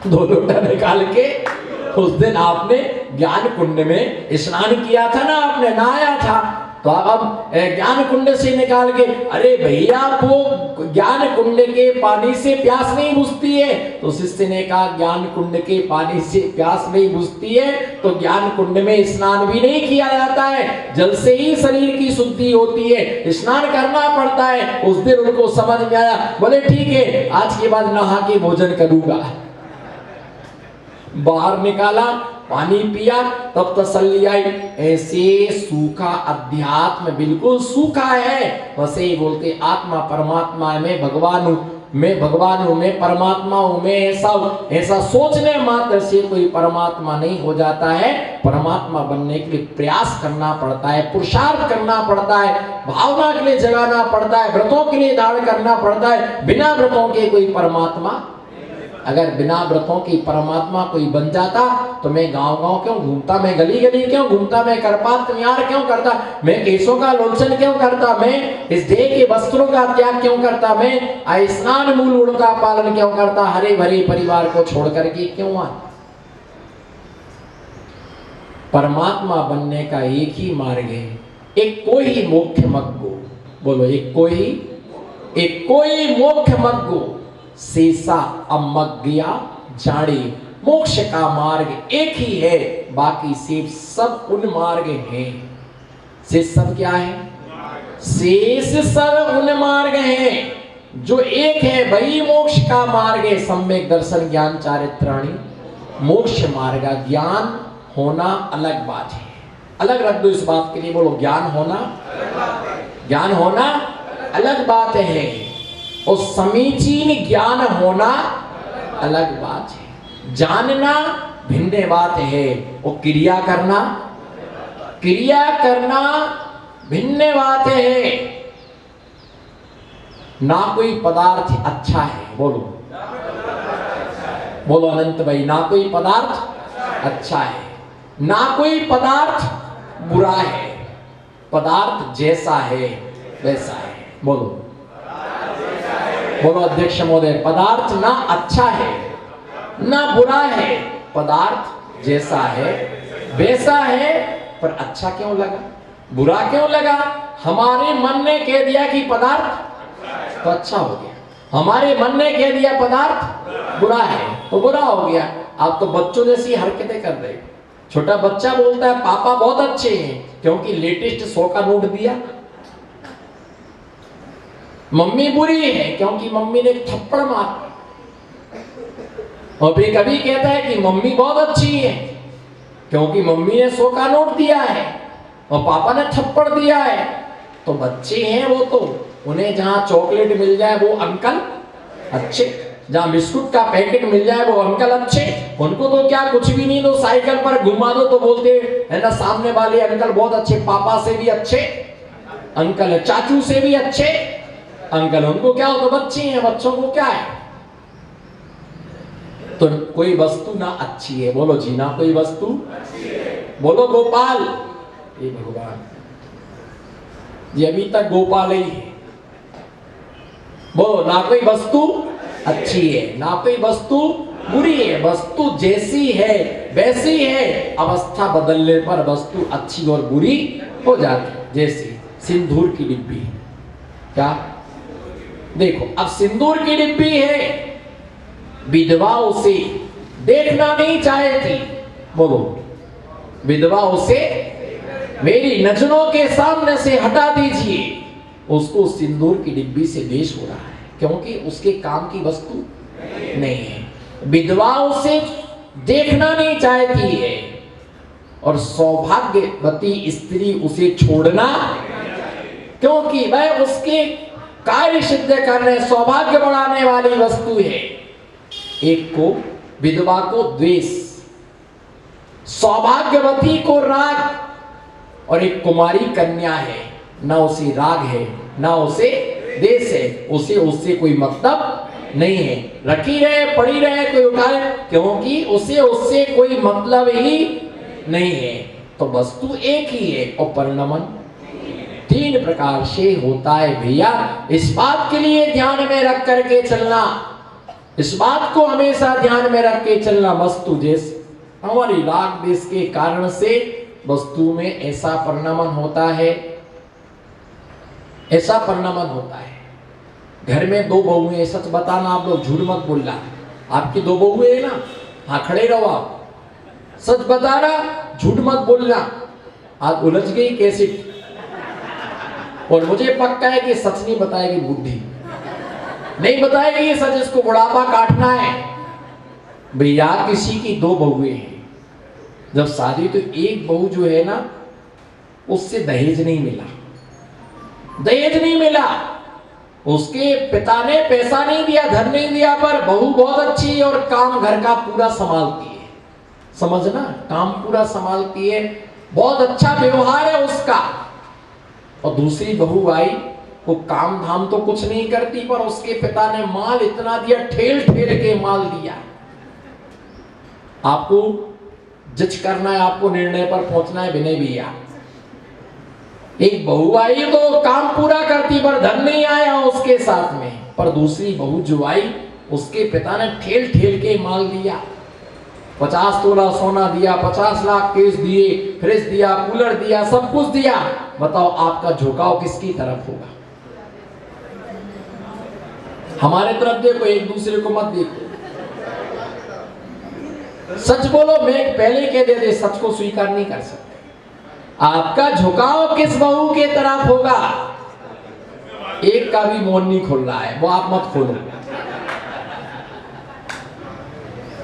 2 लोटा निकाल के उस दिन आपने ज्ञान कुंड में स्नान किया था ना, आपने नहाया था, तो अब ज्ञान कुंड से निकाल के, अरे भैया वो ज्ञान कुंड के पानी से प्यास नहीं बुझती है। तो शिष्य ने कहा ज्ञान कुंड के पानी से प्यास नहीं बुझती है तो ज्ञान कुंड में स्नान भी नहीं किया जाता है, जल से ही शरीर की शुद्धि होती है, स्नान करना पड़ता है। उस दिन उनको समझ में आया, बोले ठीक है आज के बाद नहा के भोजन करूंगा। बाहर निकाला, पानी पिया, तब तसल्ली आई। ऐसे सूखा अध्यात्म बिल्कुल सूखा है, बस यही बोलते आत्मा परमात्मा में भगवान हूं, मैं भगवान हूं, मैं परमात्मा हूं, मैं ऐसा सोचने मात्र से कोई परमात्मा नहीं हो जाता है। परमात्मा बनने के लिए प्रयास करना पड़ता है, पुरुषार्थ करना पड़ता है, भावना के लिए जगाना पड़ता है, व्रतों के लिए धारण करना पड़ता है। बिना व्रतों के कोई परमात्मा, अगर बिना व्रतों की परमात्मा कोई बन जाता तो मैं गांव-गांव क्यों घूमता, मैं गली-गली क्यों घूमता, मैं करपात निहार क्यों करता, मैं केशों का लोचन क्यों करता, मैं इस देह के वस्त्रों का त्याग क्यों करता, मैं स्नान मूल गुण का पालन क्यों करता, हरे भरे परिवार को छोड़ करके क्यों आता। परमात्मा बनने का एक ही मार्ग है, एक कोई मोक्ष मग्गो, बोलो एक कोई मोक्ष मग्गो, शेषा अमग्या जाने। मोक्ष का मार्ग एक ही है, बाकी शेष सब उन मार्ग हैं। शेष सब क्या है? शेष सब उन मार्ग हैं जो एक है, वही मोक्ष का मार्ग है। सम्यक दर्शन ज्ञान चारित्राणि मोक्ष मार्ग। ज्ञान होना अलग बात है, अलग रख दो इस बात के लिए, बोलो ज्ञान होना अलग बात है, और समीचीन ज्ञान होना अलग बात है। जानना भिन्न बात है, और क्रिया करना भिन्न बात है। ना कोई पदार्थ अच्छा है, बोलो अनंत भाई, ना कोई पदार्थ अच्छा है, ना कोई पदार्थ बुरा है, पदार्थ जैसा है वैसा है। बोलो अध्यक्ष महोदय, पदार्थ ना अच्छा है ना बुरा है, पदार्थ जैसा है वैसा है, पर अच्छा क्यों लगा, बुरा क्यों लगा? हमारे मन ने कह दिया कि पदार्थ तो अच्छा हो गया, हमारे मन ने कह दिया पदार्थ बुरा है तो बुरा हो गया। आप तो बच्चों जैसी हरकतें कर रहे हो। छोटा बच्चा बोलता है पापा बहुत अच्छे हैं क्योंकि लेटेस्ट 100 का नोट दिया। मम्मी बुरी है क्योंकि मम्मी ने एक थप्पड़ मारा। और फिर कभी कहता है कि मम्मी बहुत अच्छी है क्योंकि मम्मी ने 100 का नोट दिया है और पापा ने थप्पड़ दिया है। तो बच्चे हैं वो, तो उन्हें जहां चॉकलेट मिल जाए वो अंकल अच्छे, जहां बिस्कुट का पैकेट मिल जाए वो अंकल अच्छे। उनको तो क्या कुछ भी नहीं, तो साइकिल पर घुमा दो तो बोलते है ना सामने वाले अंकल बहुत अच्छे, पापा से भी अच्छे अंकल है, चाचू से भी अच्छे अंकल। उनको क्या हो, तो बच्चे हैं, बच्चों को क्या है। तो कोई वस्तु ना अच्छी है, बोलो जी ना कोई वस्तु, बोलो गोपाल, ये भगवान जी अभी तक गोपाल ही है। बोलो ना कोई वस्तु अच्छी है ना कोई वस्तु बुरी है, वस्तु जैसी है वैसी है, अवस्था बदलने पर वस्तु अच्छी और बुरी हो जाती। जैसे सिंदूर की डिब्बी, क्या देखो अब सिंदूर की डिब्बी है, विधवा उसे देखना नहीं चाहती, बोलो विधवा उसे मेरी नजरों के सामने से हटा दीजिए। उसको सिंदूर की डिब्बी से द्वेष हो रहा है क्योंकि उसके काम की वस्तु नहीं है। विधवा उसे देखना नहीं चाहती है और सौभाग्यवती स्त्री उसे छोड़ना, क्योंकि वह उसके कार्य सिद्ध करने सौभाग्य बढ़ाने वाली वस्तु है। एक को विधवा को द्वेष, सौभाग्यवती को राग, और एक कुमारी कन्या है, ना उसे राग है ना उसे द्वेष है, उसे उससे कोई मतलब नहीं है, रखी रहे पड़ी रहे कोई उठाए, क्योंकि उसे उससे कोई मतलब ही नहीं है। तो वस्तु एक ही है और परिणमन 3 प्रकार से होता है भैया। इस बात के लिए ध्यान में रख करके चलना, इस बात को हमेशा ध्यान में रख के चलना। वस्तु जैसे हमारी राग देश के कारण से वस्तु में ऐसा परिणमन होता है, ऐसा परिणमन होता है। घर में 2 बहुएं, सच बताना, आप लोग झूठ मत बोलना। आपकी 2 बहुएं है ना, हाँ खड़े रहो आप, सच बताना झूठ मत बोलना। आज उलझ गई कैसे, और मुझे पक्का है कि सच नहीं बताएगी, बुद्धि नहीं बताएगी ये सच, इसको बुढ़ापा काटना है। भैया किसी की 2 बहुएं हैं, जब शादी तो एक बहू जो है ना उससे दहेज नहीं मिला, दहेज नहीं मिला, उसके पिता ने पैसा नहीं दिया, धन नहीं दिया, पर बहू बहुत अच्छी और काम घर का पूरा संभालती है, समझना, काम पूरा संभालती है, बहुत अच्छा व्यवहार है उसका। और दूसरी बहू आई, वो काम धाम तो कुछ नहीं करती, पर उसके पिता ने माल इतना दिया, ठेल ठेल के माल दिया। आपको जज करना है, आपको निर्णय पर पहुंचना है विनय भैया। एक बहू आई तो काम पूरा करती, पर धन नहीं आया उसके साथ में, पर दूसरी बहू जो आई उसके पिता ने ठेल ठेल के माल दिया, 50 तोला सोना दिया, 50 लाख केस दिए, फ्रिज दिया, कूलर दिया, सब कुछ दिया। बताओ आपका झुकाव किसकी तरफ होगा? हमारे तरफ देखो, एक दूसरे को मत देखो। सच बोलो, मैं पहले कह दे, सच को स्वीकार नहीं कर सकते। आपका झुकाव किस बहू के तरफ होगा? एक का भी मौन नहीं खुल रहा है, वो आप मत खोलो,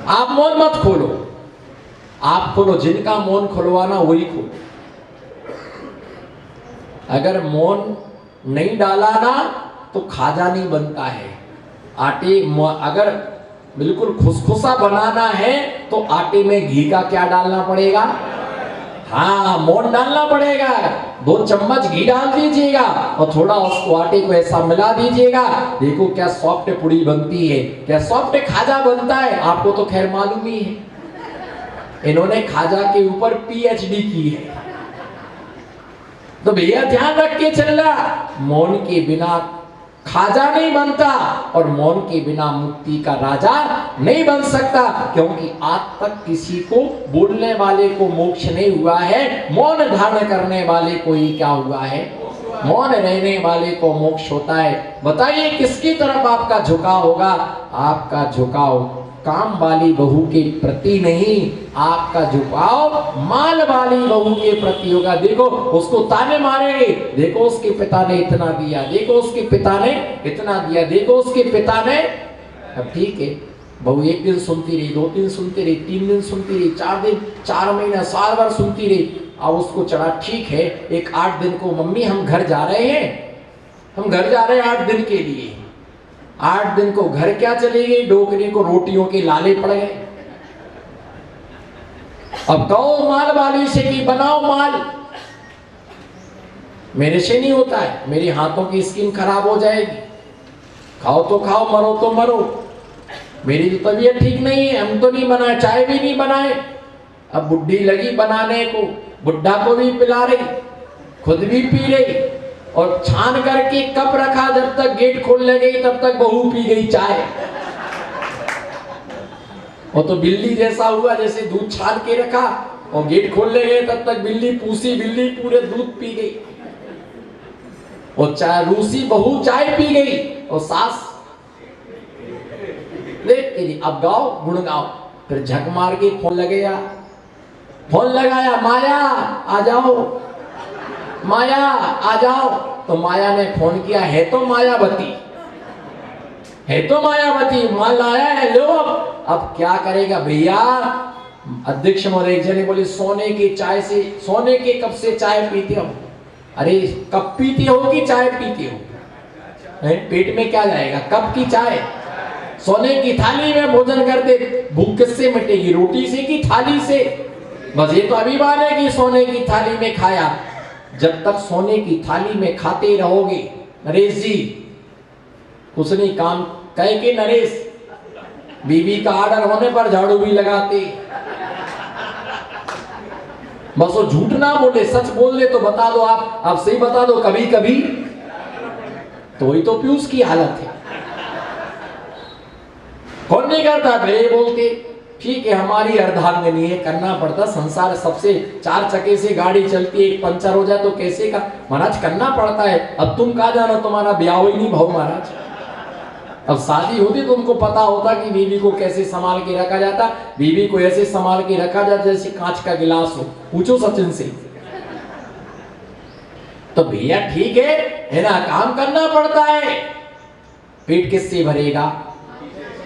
आप मौन मत खोलो, आप खोलो, जिनका मौन खुलवाना वही खोलो। अगर मौन नहीं डाला ना तो खाजा नहीं बनता है। आटे अगर बिल्कुल खुसखुसा बनाना है तो आटे में घी का क्या डालना पड़ेगा? हाँ, मौन डालना पड़ेगा। 2 चम्मच घी डाल दीजिएगा और थोड़ा उसको आटे को ऐसा मिला दीजिएगा, देखो क्या सॉफ्ट पूड़ी बनती है, क्या सॉफ्ट खाजा बनता है। आपको तो खैर मालूम ही है, इन्होंने खाजा के ऊपर पीएचडी की है। तो भैया ध्यान रख के चलना, मौन के बिना खाजा नहीं बनता और मौन के बिना मुक्ति का राजा नहीं बन सकता, क्योंकि आज तक किसी को बोलने वाले को मोक्ष नहीं हुआ है, मौन धारण करने वाले को ही क्या हुआ है, मौन रहने वाले को मोक्ष होता है। बताइए किसकी तरफ आपका झुकाव होगा? आपका झुकाव काम वाली बहू के प्रति नहीं, आपका झुकाव माल वाली बहू के प्रति होगा। देखो उसको ताने मारेंगे, देखो उसके पिता ने इतना दिया, देखो उसके पिता ने इतना दिया, देखो उसके पिता ने। अब ठीक है, बहू एक दिन सुनती रही, 2 दिन सुनती रही, 3 दिन सुनती रही, 4 दिन, 4 महीना, साल भर सुनती रही। अब उसको चढ़ा ठीक है, एक 8 दिन को मम्मी हम घर जा रहे हैं, हम घर जा रहे हैं 8 दिन के लिए। 8 दिन को घर क्या चली गई, डोकरी को रोटियों के लाले पड़ गए। अब कहो माल वाली से कि बनाओ माल, मेरे से नहीं होता है, मेरे हाथों की स्किन खराब हो जाएगी। खाओ तो खाओ, मरो तो मरो, मेरी तो तबीयत ठीक नहीं है, हम तो नहीं बनाए, चाय भी नहीं बनाए। अब बुढ़ी लगी बनाने को, बुढ़ा को भी पिला रही, खुद भी पी रही, और छान करके कप रखा, जब तक गेट खोलने गई तब तक बहू पी गई चाय। वो तो बिल्ली जैसा हुआ, जैसे दूध छान के रखा और गेट खोलने गए तब तक बिल्ली पूसी बिल्ली पूरे दूध पी गई। और चाय रूसी बहू चाय पी गई और सास देख, अब गाओ गुण गाओ। फिर झक मार के फोन लगाया, माया आ जाओ, माया आ जाओ। तो माया ने फोन किया, है तो मायावती, है तो मायावती, माल आया है, लो। अब क्या करेगा भैया? अध्यक्ष महोदय एक जने बोले, सोने की चाय से, सोने के कप से चाय पीते हो? अरे कप पीते हो कि चाय पीते हो? पेट में क्या जाएगा? कप की चाय। सोने की थाली में भोजन करते, भूख किससे मिटेगी? रोटी से कि थाली से? बस ये तो अभिमान है कि सोने की थाली में खाया। जब तक सोने की थाली में खाते रहोगे, नरेश जी कुछ नहीं काम कह के, नरेश बीवी का आर्डर होने पर झाड़ू भी लगाते। बस वो झूठ ना बोले, सच बोल दे तो बता दो, आप सही बता दो कभी कभी, तो वही तो पीयूष की हालत है। कौन नहीं करता? भले बोलते ठीक है, हमारी अर्धांगिनी है, करना पड़ता, संसार सबसे 4 चक्के से गाड़ी चलती है, एक पंचर हो जाए तो कैसे का महाराज करना पड़ता है। अब तुम कहा जानो, तुम्हारा ब्याह ही नहीं भाव महाराज। अब शादी होती तो उनको पता होता कि बीवी को कैसे संभाल के रखा जाता, बीवी को ऐसे संभाल के रखा जाता जैसे कांच का गिलास हो। पूछो सचिन से। तो भैया ठीक है ना, काम करना पड़ता है। पेट किससे भरेगा?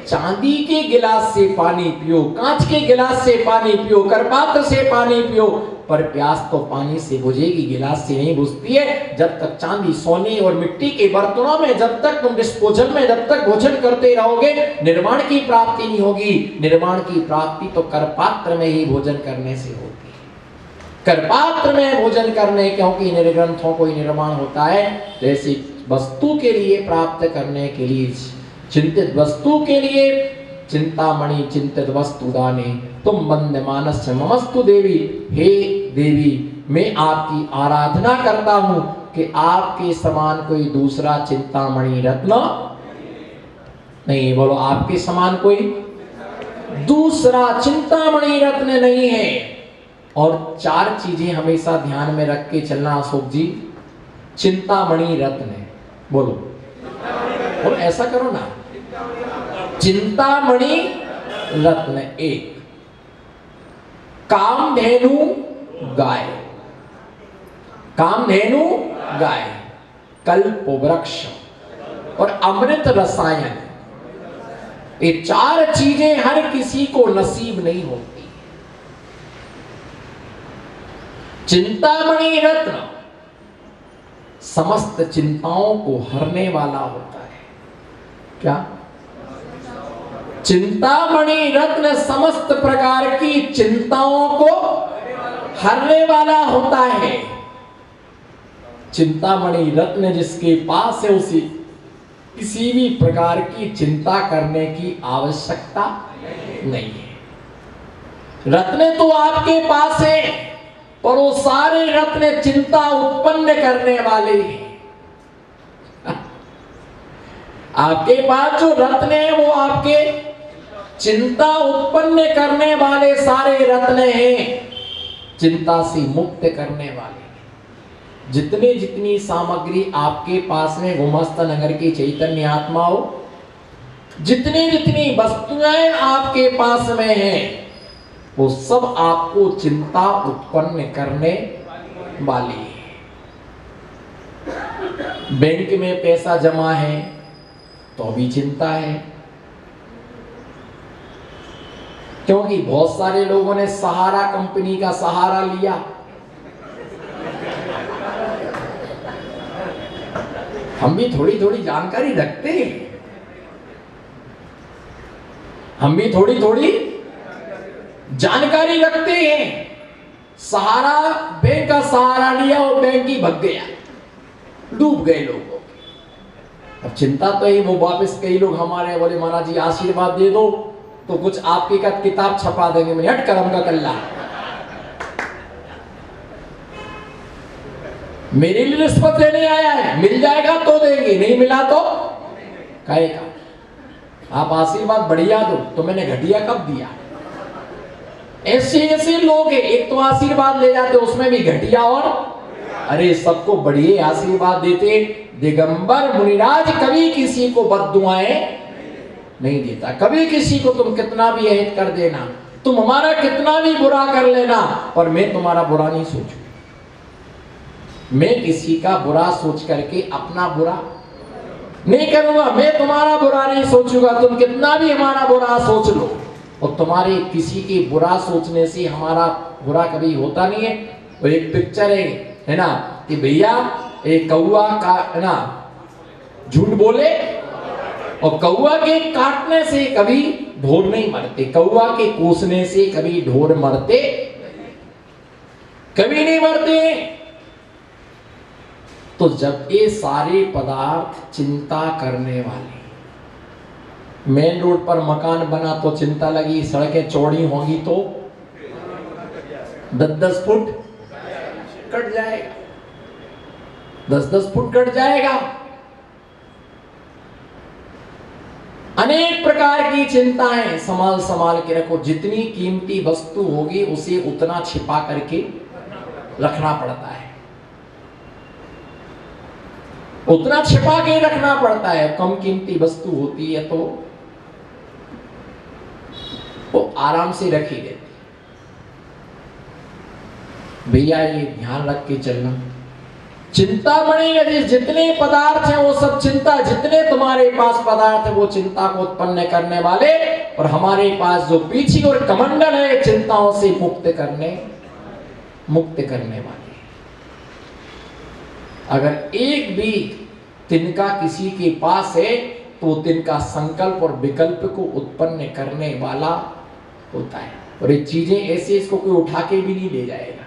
चांदी के गिलास से पानी पियो, कांच के गिलास से पानी पियो, करपात्र से पानी पियो, पर प्यास तो पानी से बुझेगी, गिलास से नहीं बुझती है। जब तक चांदी, सोने और मिट्टी के बर्तनों में, जब तक तुम डिस्पोजल में जब तक भोजन करते रहोगे, निर्माण की प्राप्ति नहीं होगी। निर्माण की प्राप्ति तो करपात्र में ही भोजन करने से होती है। करपात्र में भोजन करने, क्योंकि निर्ग्रंथों को ही निर्माण होता है। जैसे वस्तु के लिए प्राप्त करने के लिए, चिंतित वस्तु के लिए, चिंतामणि चिंतित वस्तु दाने तुम बंद मानस ममस्तु देवी। हे देवी, मैं आपकी आराधना करता हूं कि आपके समान कोई दूसरा चिंतामणि रत्न नहीं। बोलो, आपके समान कोई दूसरा चिंतामणि रत्न नहीं है। और 4 चीजें हमेशा ध्यान में रख के चलना अशोक जी। चिंतामणि रत्न है, बोलो बोलो, ऐसा करो ना। चिंतामणि रत्न 1, कामधेनु गाय, कामधेनु गाय, कल्प वृक्ष और अमृत रसायन। ये 4 चीजें हर किसी को नसीब नहीं होती। चिंतामणि रत्न समस्त चिंताओं को हरने वाला होता है। क्या? चिंतामणि रत्न समस्त प्रकार की चिंताओं को हरने वाला होता है। चिंतामणि रत्न जिसके पास है, उसे किसी भी प्रकार की चिंता करने की आवश्यकता नहीं है। रत्न तो आपके पास है, पर वो सारे रत्न चिंता उत्पन्न करने वाले हैं। आपके पास जो रत्न है वो आपके चिंता उत्पन्न करने वाले सारे रत्न हैं, चिंता से मुक्त करने वाले। जितने जितनी सामग्री आपके पास में गुमस्त नगर की चैतन्य आत्मा हो, जितनी जितनी वस्तुएं आपके पास में हैं, वो सब आपको चिंता उत्पन्न करने वाली है। बैंक में पैसा जमा है तो भी चिंता है, क्योंकि बहुत सारे लोगों ने सहारा कंपनी का सहारा लिया। हम भी थोड़ी थोड़ी जानकारी रखते हैं, हम भी थोड़ी थोड़ी जानकारी रखते हैं। सहारा बैंक का सहारा लिया और बैंक ही भग गया, डूब गए लोगों। अब चिंता तो ही वो वापस कई लोग हमारे बोले महाराज जी आशीर्वाद दे दो तो कुछ आपकी का किताब छपा देंगे। मैंने हट करम का कल्ला, मेरे लिए रिश्वत लेने आया है, मिल जाएगा तो देंगे, नहीं मिला तो कहेगा आप आशीर्वाद बढ़िया दो, तो मैंने घटिया कब दिया। ऐसे ऐसे लोग हैं, एक तो आशीर्वाद ले जाते उसमें भी घटिया, और अरे सबको बढ़िया आशीर्वाद देते। दिगंबर मुनिराज कभी किसी को बद्दुआएं नहीं देता। कभी किसी को तुम कितना भी अहित कर देना, तुम हमारा कितना भी बुरा कर लेना, पर मैं तुम्हारा बुरा नहीं सोचूं। मैं किसी का बुरा सोच करके अपना बुरा नहीं करूंगा। मैं तुम्हारा बुरा नहीं सोचूंगा, तुम कितना भी हमारा बुरा सोच लो, और तुम्हारे किसी के बुरा सोचने से हमारा बुरा कभी होता नहीं है। और एक पिक्चर है ना कि भैया एक कौआ का है ना झूठ बोले, और कौआ के काटने से कभी ढोर नहीं मरते, कौआ के कोसने से कभी ढोर मरते कभी नहीं मरते। तो जब ये सारे पदार्थ चिंता करने वाले, मेन रोड पर मकान बना तो चिंता लगी, सड़कें चौड़ी होंगी तो 10-10 फुट कट जाएगा, 10-10 फुट कट जाएगा। अनेक प्रकार की चिंताएं संभाल संभाल के रखो। जितनी कीमती वस्तु होगी उसे उतना छिपा करके रखना पड़ता है, उतना छिपा के रखना पड़ता है। कम कीमती वस्तु होती है तो वो आराम से रखी रहती। भैया ये ध्यान रख के चलना, चिंतामणि में जितने पदार्थ हैं वो सब चिंता, जितने तुम्हारे पास पदार्थ है वो चिंता को उत्पन्न करने वाले, और हमारे पास जो पीछे और कमंडल है चिंताओं से मुक्त करने वाले। अगर एक भी तिनका किसी के पास है तो तिनका संकल्प और विकल्प को उत्पन्न करने वाला होता है। और ये चीजें ऐसे इसको कोई उठा के भी नहीं ले जाएगा,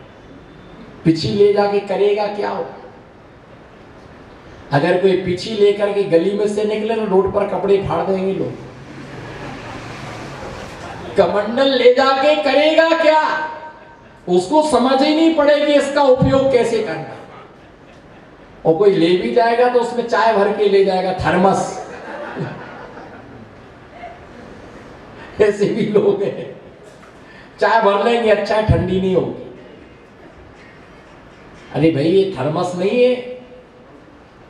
पीछे ले जाके करेगा क्या हो। अगर कोई पीछे लेकर के गली में से निकले तो रोड पर कपड़े फाड़ देंगे लोग। कमंडल ले जाके करेगा क्या, उसको समझ ही नहीं पड़ेगी इसका उपयोग कैसे करना। और कोई ले भी जाएगा तो उसमें चाय भर के ले जाएगा, थर्मस। ऐसे भी लोग हैं, चाय भर लेंगे, अच्छा ठंडी नहीं होगी। अरे भाई ये थर्मस नहीं है,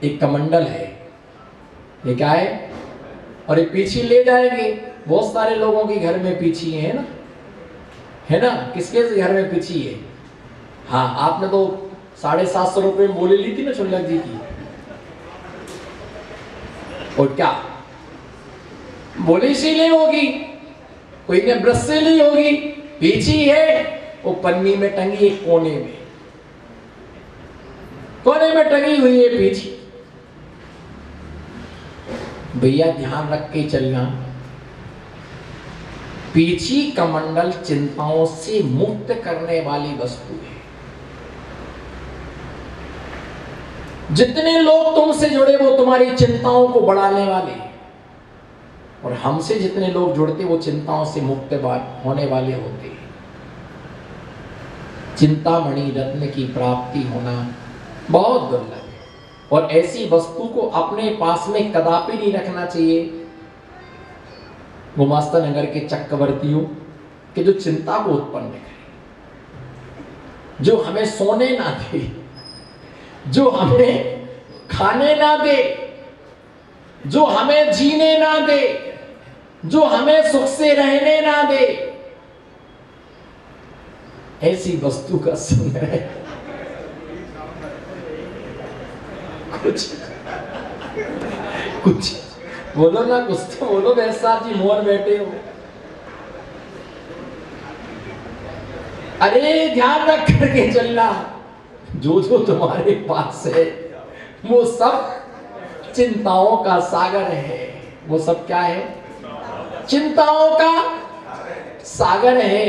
एक कमंडल है। ये क्या है? और ये पीछे ले जाएंगे। बहुत सारे लोगों के घर में पीछी है ना, है ना? किसके घर में पीछी है? हाँ, आपने तो 750 रुपए में बोली ली थी ना शुल्लक जी की। और क्या बोली सी ली होगी, कोई ने ब्रश से ली होगी। पीछी है वो पन्नी में टंगी, एक कोने में टंगी हुई है पीछी। भैया ध्यान रख के चलना, पीछी कमंडल चिंताओं से मुक्त करने वाली वस्तु है। जितने लोग तुमसे जुड़े वो तुम्हारी चिंताओं को बढ़ाने वाले, और हमसे जितने लोग जुड़ते वो चिंताओं से मुक्त होने वाले होते हैं। चिंतामणि रत्न की प्राप्ति होना बहुत दुर्लभ है। और ऐसी वस्तु को अपने पास में कदापि नहीं रखना चाहिए। गुमास्ता नगर के चक्रवर्तियों के जो चिंता को उत्पन्न करे, जो हमें सोने ना दे, जो हमें खाने ना दे, जो हमें जीने ना दे, जो हमें सुख से रहने ना दे, ऐसी वस्तु का संग्रह कुछ बोलो ना, कुछ तो बोलो। वैसा जी मोहन बैठे हो, अरे ध्यान रख करके चलना, जो जो तुम्हारे पास है वो सब चिंताओं का सागर है। वो सब क्या है? चिंताओं का सागर है,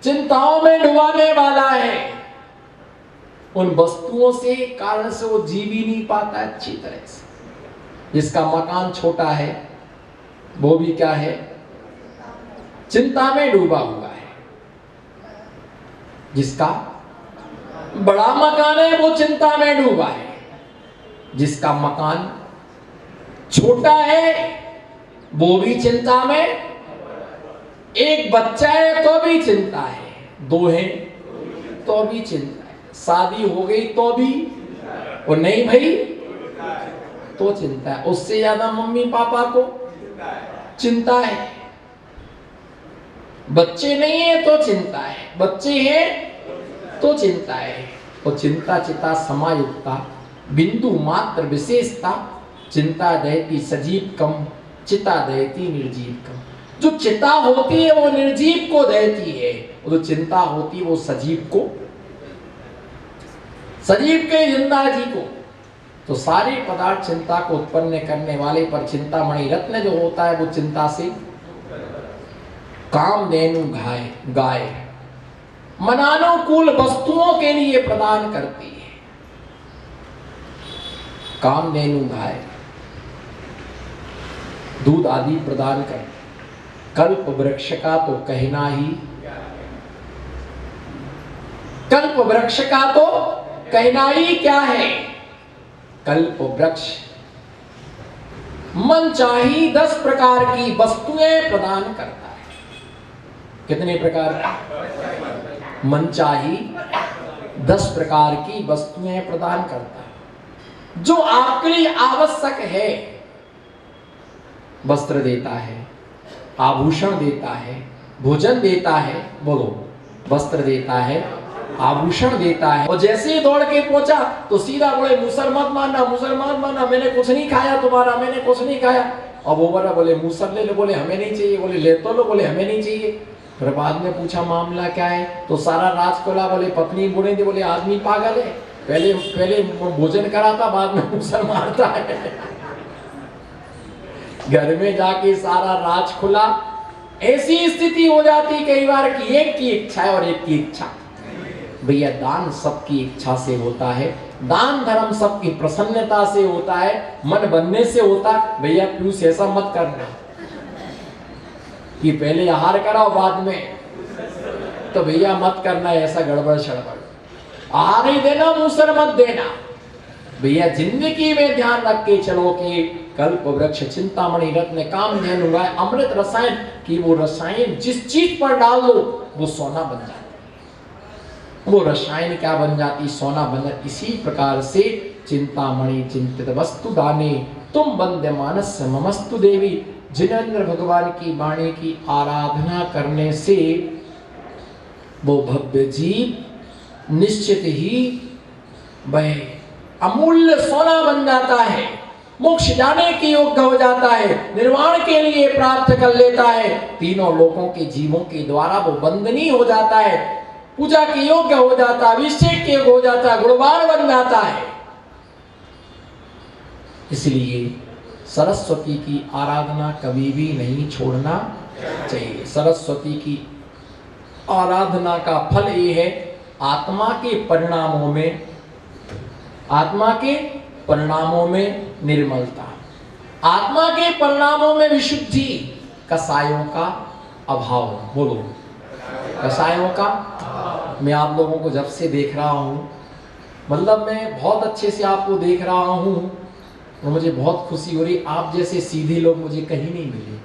चिंताओं में डुबाने वाला है। उन वस्तुओं से कारण से वो जी भी नहीं पाता अच्छी तरह से। जिसका मकान छोटा है वो भी क्या है? चिंता में डूबा हुआ है। जिसका बड़ा मकान है वो चिंता में डूबा है। जिसका मकान छोटा है वो भी चिंता में। एक बच्चा है तो भी चिंता है, दो है तो भी चिंता है, शादी हो गई तो भी, और नहीं भाई तो चिंता है। उससे ज्यादा मम्मी पापा को चिंता है। बच्चे नहीं है तो चिंता है, बच्चे हैं तो चिंता है। और चिंता चिता समायुक्ता बिंदु मात्र विशेषता, चिंता दहती सजीव कम, चिता दहती निर्जीव कम। जो चिता होती है वो निर्जीव को दहती है, और जो चिंता होती है वो सजीव को, सजीव के जिंदा जी को। तो सारे पदार्थ चिंता को उत्पन्न करने वाले, पर चिंतामणि रत्न जो होता है वो चिंता से कामधेनु गाय मनानुकूल वस्तुओं के लिए प्रदान करती है। कामधेनु गाय दूध आदि प्रदान करती। कल्प वृक्ष का तो कहना ही, कल्प वृक्ष का तो कहना ही क्या है। कल्प वृक्ष मन चाही 10 प्रकार की वस्तुएं प्रदान करता है। कितने प्रकार की? मन चाही 10 प्रकार की वस्तुएं प्रदान करता है, जो आपके लिए आवश्यक है। वस्त्र देता है, आभूषण देता है, भोजन देता है, बोलो, वस्त्र देता है, आभूषण देता है। और जैसे ही दौड़ के पहुंचा तो सीधा बोले मूसर मत मारना, मूसर मत मारना, मैंने कुछ नहीं खाया तुम्हारा, मैंने कुछ नहीं खाया। और वो बोला, बोले मूसर ले लो, बोले हमें नहीं चाहिए, बोले ले तो लो, बोले हमें नहीं चाहिए। फिर बाद में पूछा मामला क्या है, तो सारा राज खोला। बोले पत्नी बोले थी, बोले आदमी पागल है, पहले भोजन कराता बाद में मूसर मारता है। घर में जाके सारा राज खुला। ऐसी स्थिति हो जाती कई बार कि एक की इच्छा है और एक की इच्छा। भैया दान सबकी इच्छा से होता है, दान धर्म सबकी प्रसन्नता से होता है, मन बनने से होता है। भैया प्लीज ऐसा मत करना कि पहले आहार कराओ बाद में, तो भैया मत करना ऐसा गड़बड़ शड़बड़। आहार ही देना, मूसर मत देना। भैया जिंदगी में ध्यान रख के चलो कि कल्प वृक्ष चिंतामणि रत्न कामधेनु गाय अमृत रसायन की, वो रसायन जिस चीज पर डाल दो वो सोना बन जाता है। वो रसायन क्या बन जाती? सोना बन जाती। इसी प्रकार से चिंतामणि चिंतित वस्तु दाने तुम वंद्य मानस ममस्तु देवी। जिनेंद्र भगवान की वाणी की आराधना करने से वो भव्य जीव निश्चित ही वह अमूल्य सोना बन जाता है, मोक्ष जाने के योग्य हो जाता है, निर्वाण के लिए प्राप्त कर लेता है। तीनों लोकों के जीवों के द्वारा वो वंदनीय हो जाता है, पूजा के योग्य हो जाता है, अभिषेक के योग्य हो जाता है, गुणवान बन जाता है। इसलिए सरस्वती की आराधना कभी भी नहीं छोड़ना चाहिए। सरस्वती की आराधना का फल ये है, आत्मा के परिणामों में, आत्मा के परिणामों में निर्मलता, आत्मा के परिणामों में विशुद्धि, कसायों का अभाव। बोलो कसायों का। मैं आप लोगों को जब से देख रहा हूं मतलब मैं बहुत अच्छे से आपको देख रहा हूँ और मुझे बहुत खुशी हो रही। आप जैसे सीधे लोग मुझे कहीं नहीं मिले।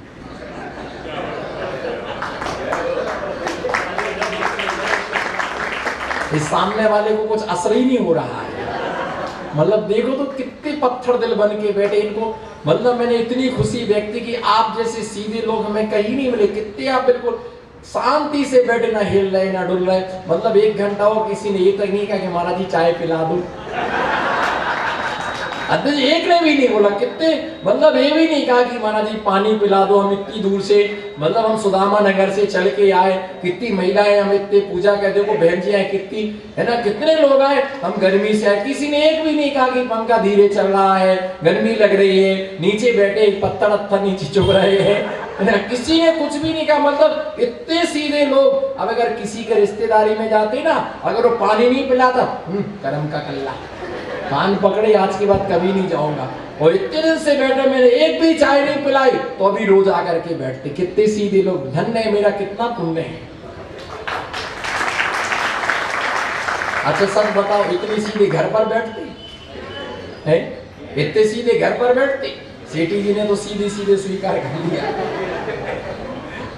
इस सामने वाले को कुछ असर ही नहीं हो रहा है। मतलब देखो तो कितने पत्थर दिल बन के बैठे इनको। मतलब मैंने इतनी खुशी व्यक्त की, आप जैसे सीधे लोग हमें कहीं नहीं मिले। कितने आप बिल्कुल शांति से बैठे, ना हिल रहे ना डुल रहे। मतलब 1 घंटा हो, किसी ने ये तक नहीं कहा कि महाराज जी चाय पिला दो। एक ने भी नहीं बोला। कितने मतलब ये भी नहीं कहा कि महाराज जी पानी पिला दो। हम इतनी दूर से, मतलब हम सुदामा नगर से चल के आए, कितनी महिलाएं हम इतने पूजा करते हो, बहन जी आए कितनी, है ना, कितने लोग आए, हम गर्मी से आए। किसी ने एक भी नहीं कहा कि पंखा धीरे चल रहा है, गर्मी लग रही है, नीचे बैठे पत्थर अत्थर नीचे चुभ रहे हैं, किसी ने कुछ भी नहीं कहा। मतलब इतने सीधे लोग। अब अगर किसी के रिश्तेदारी में जाते ना, अगर वो पानी नहीं पिलाता, कर्म का कल्ला, कान पकड़े, आज के बाद कभी नहीं जाऊंगा। और इतने दिन से बैठे, मैंने एक भी चाय नहीं पिलाई, तो अभी रोज आकर के बैठते। कितने सीधे लोग। धन्य है मेरा, कितना पुण्य है। अच्छा सच बताओ, इतने सीधे घर पर बैठते हैं? इतने सीधे घर पर बैठते? सेठी जी ने तो सीधे सीधे स्वीकार कर लिया।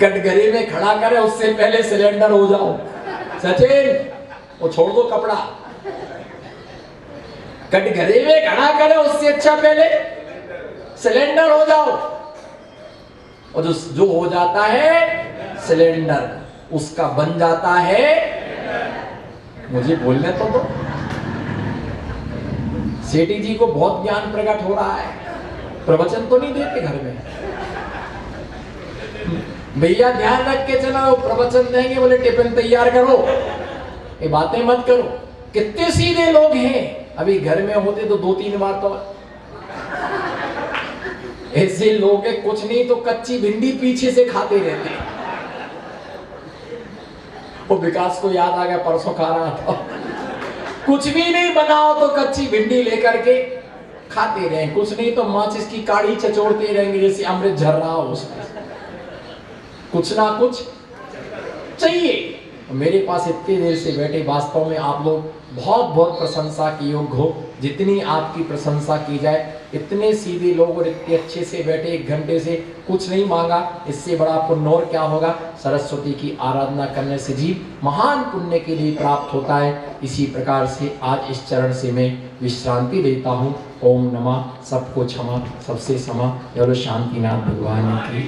कटघरे में खड़ा करे उससे पहले सिलेंडर हो जाओ। सचिन वो छोड़ दो कपड़ा, कटघरे में खड़ा करे उससे अच्छा पहले सिलेंडर हो जाओ। और जो हो जाता है सिलेंडर, उसका बन जाता है। मुझे बोलने तो दो। सेठी जी को बहुत ज्ञान प्रकट हो रहा है। प्रवचन तो नहीं देते घर में। भैया ध्यान रख के चलाओ, प्रवचन देंगे, बोले टिफिन तैयार करो, ये बातें मत करो। कितने सीधे लोग हैं। अभी घर में होते तो 2-3 बार तो ऐसे लोग हैं, कुछ नहीं तो कच्ची भिंडी पीछे से खाते रहते हैं। वो विकास को याद आ गया, परसों खा रहा था। कुछ भी नहीं बनाओ तो कच्ची भिंडी लेकर के खाते रहे, कुछ नहीं तो माचिस की काढ़ी चचोड़ते रहेंगे जैसे अमृत झर रहा हो उसमें। कुछ ना कुछ चाहिए। मेरे पास इतनी देर से बैठे, वास्तव में आप लोग बहुत बहुत प्रशंसा की योग्य हो। जितनी आपकी प्रशंसा की जाए। इतने सीधे लोग और इतने अच्छे से बैठे, 1 घंटे से कुछ नहीं मांगा, इससे बड़ा पुण्य और क्या होगा। सरस्वती की आराधना करने से जीव महान पुण्य के लिए प्राप्त होता है। इसी प्रकार से आज इस चरण से मैं विश्रांति देता हूँ। ओम नमः। सबको क्षमा, सबसे समा। और शांतिनाथ भगवान की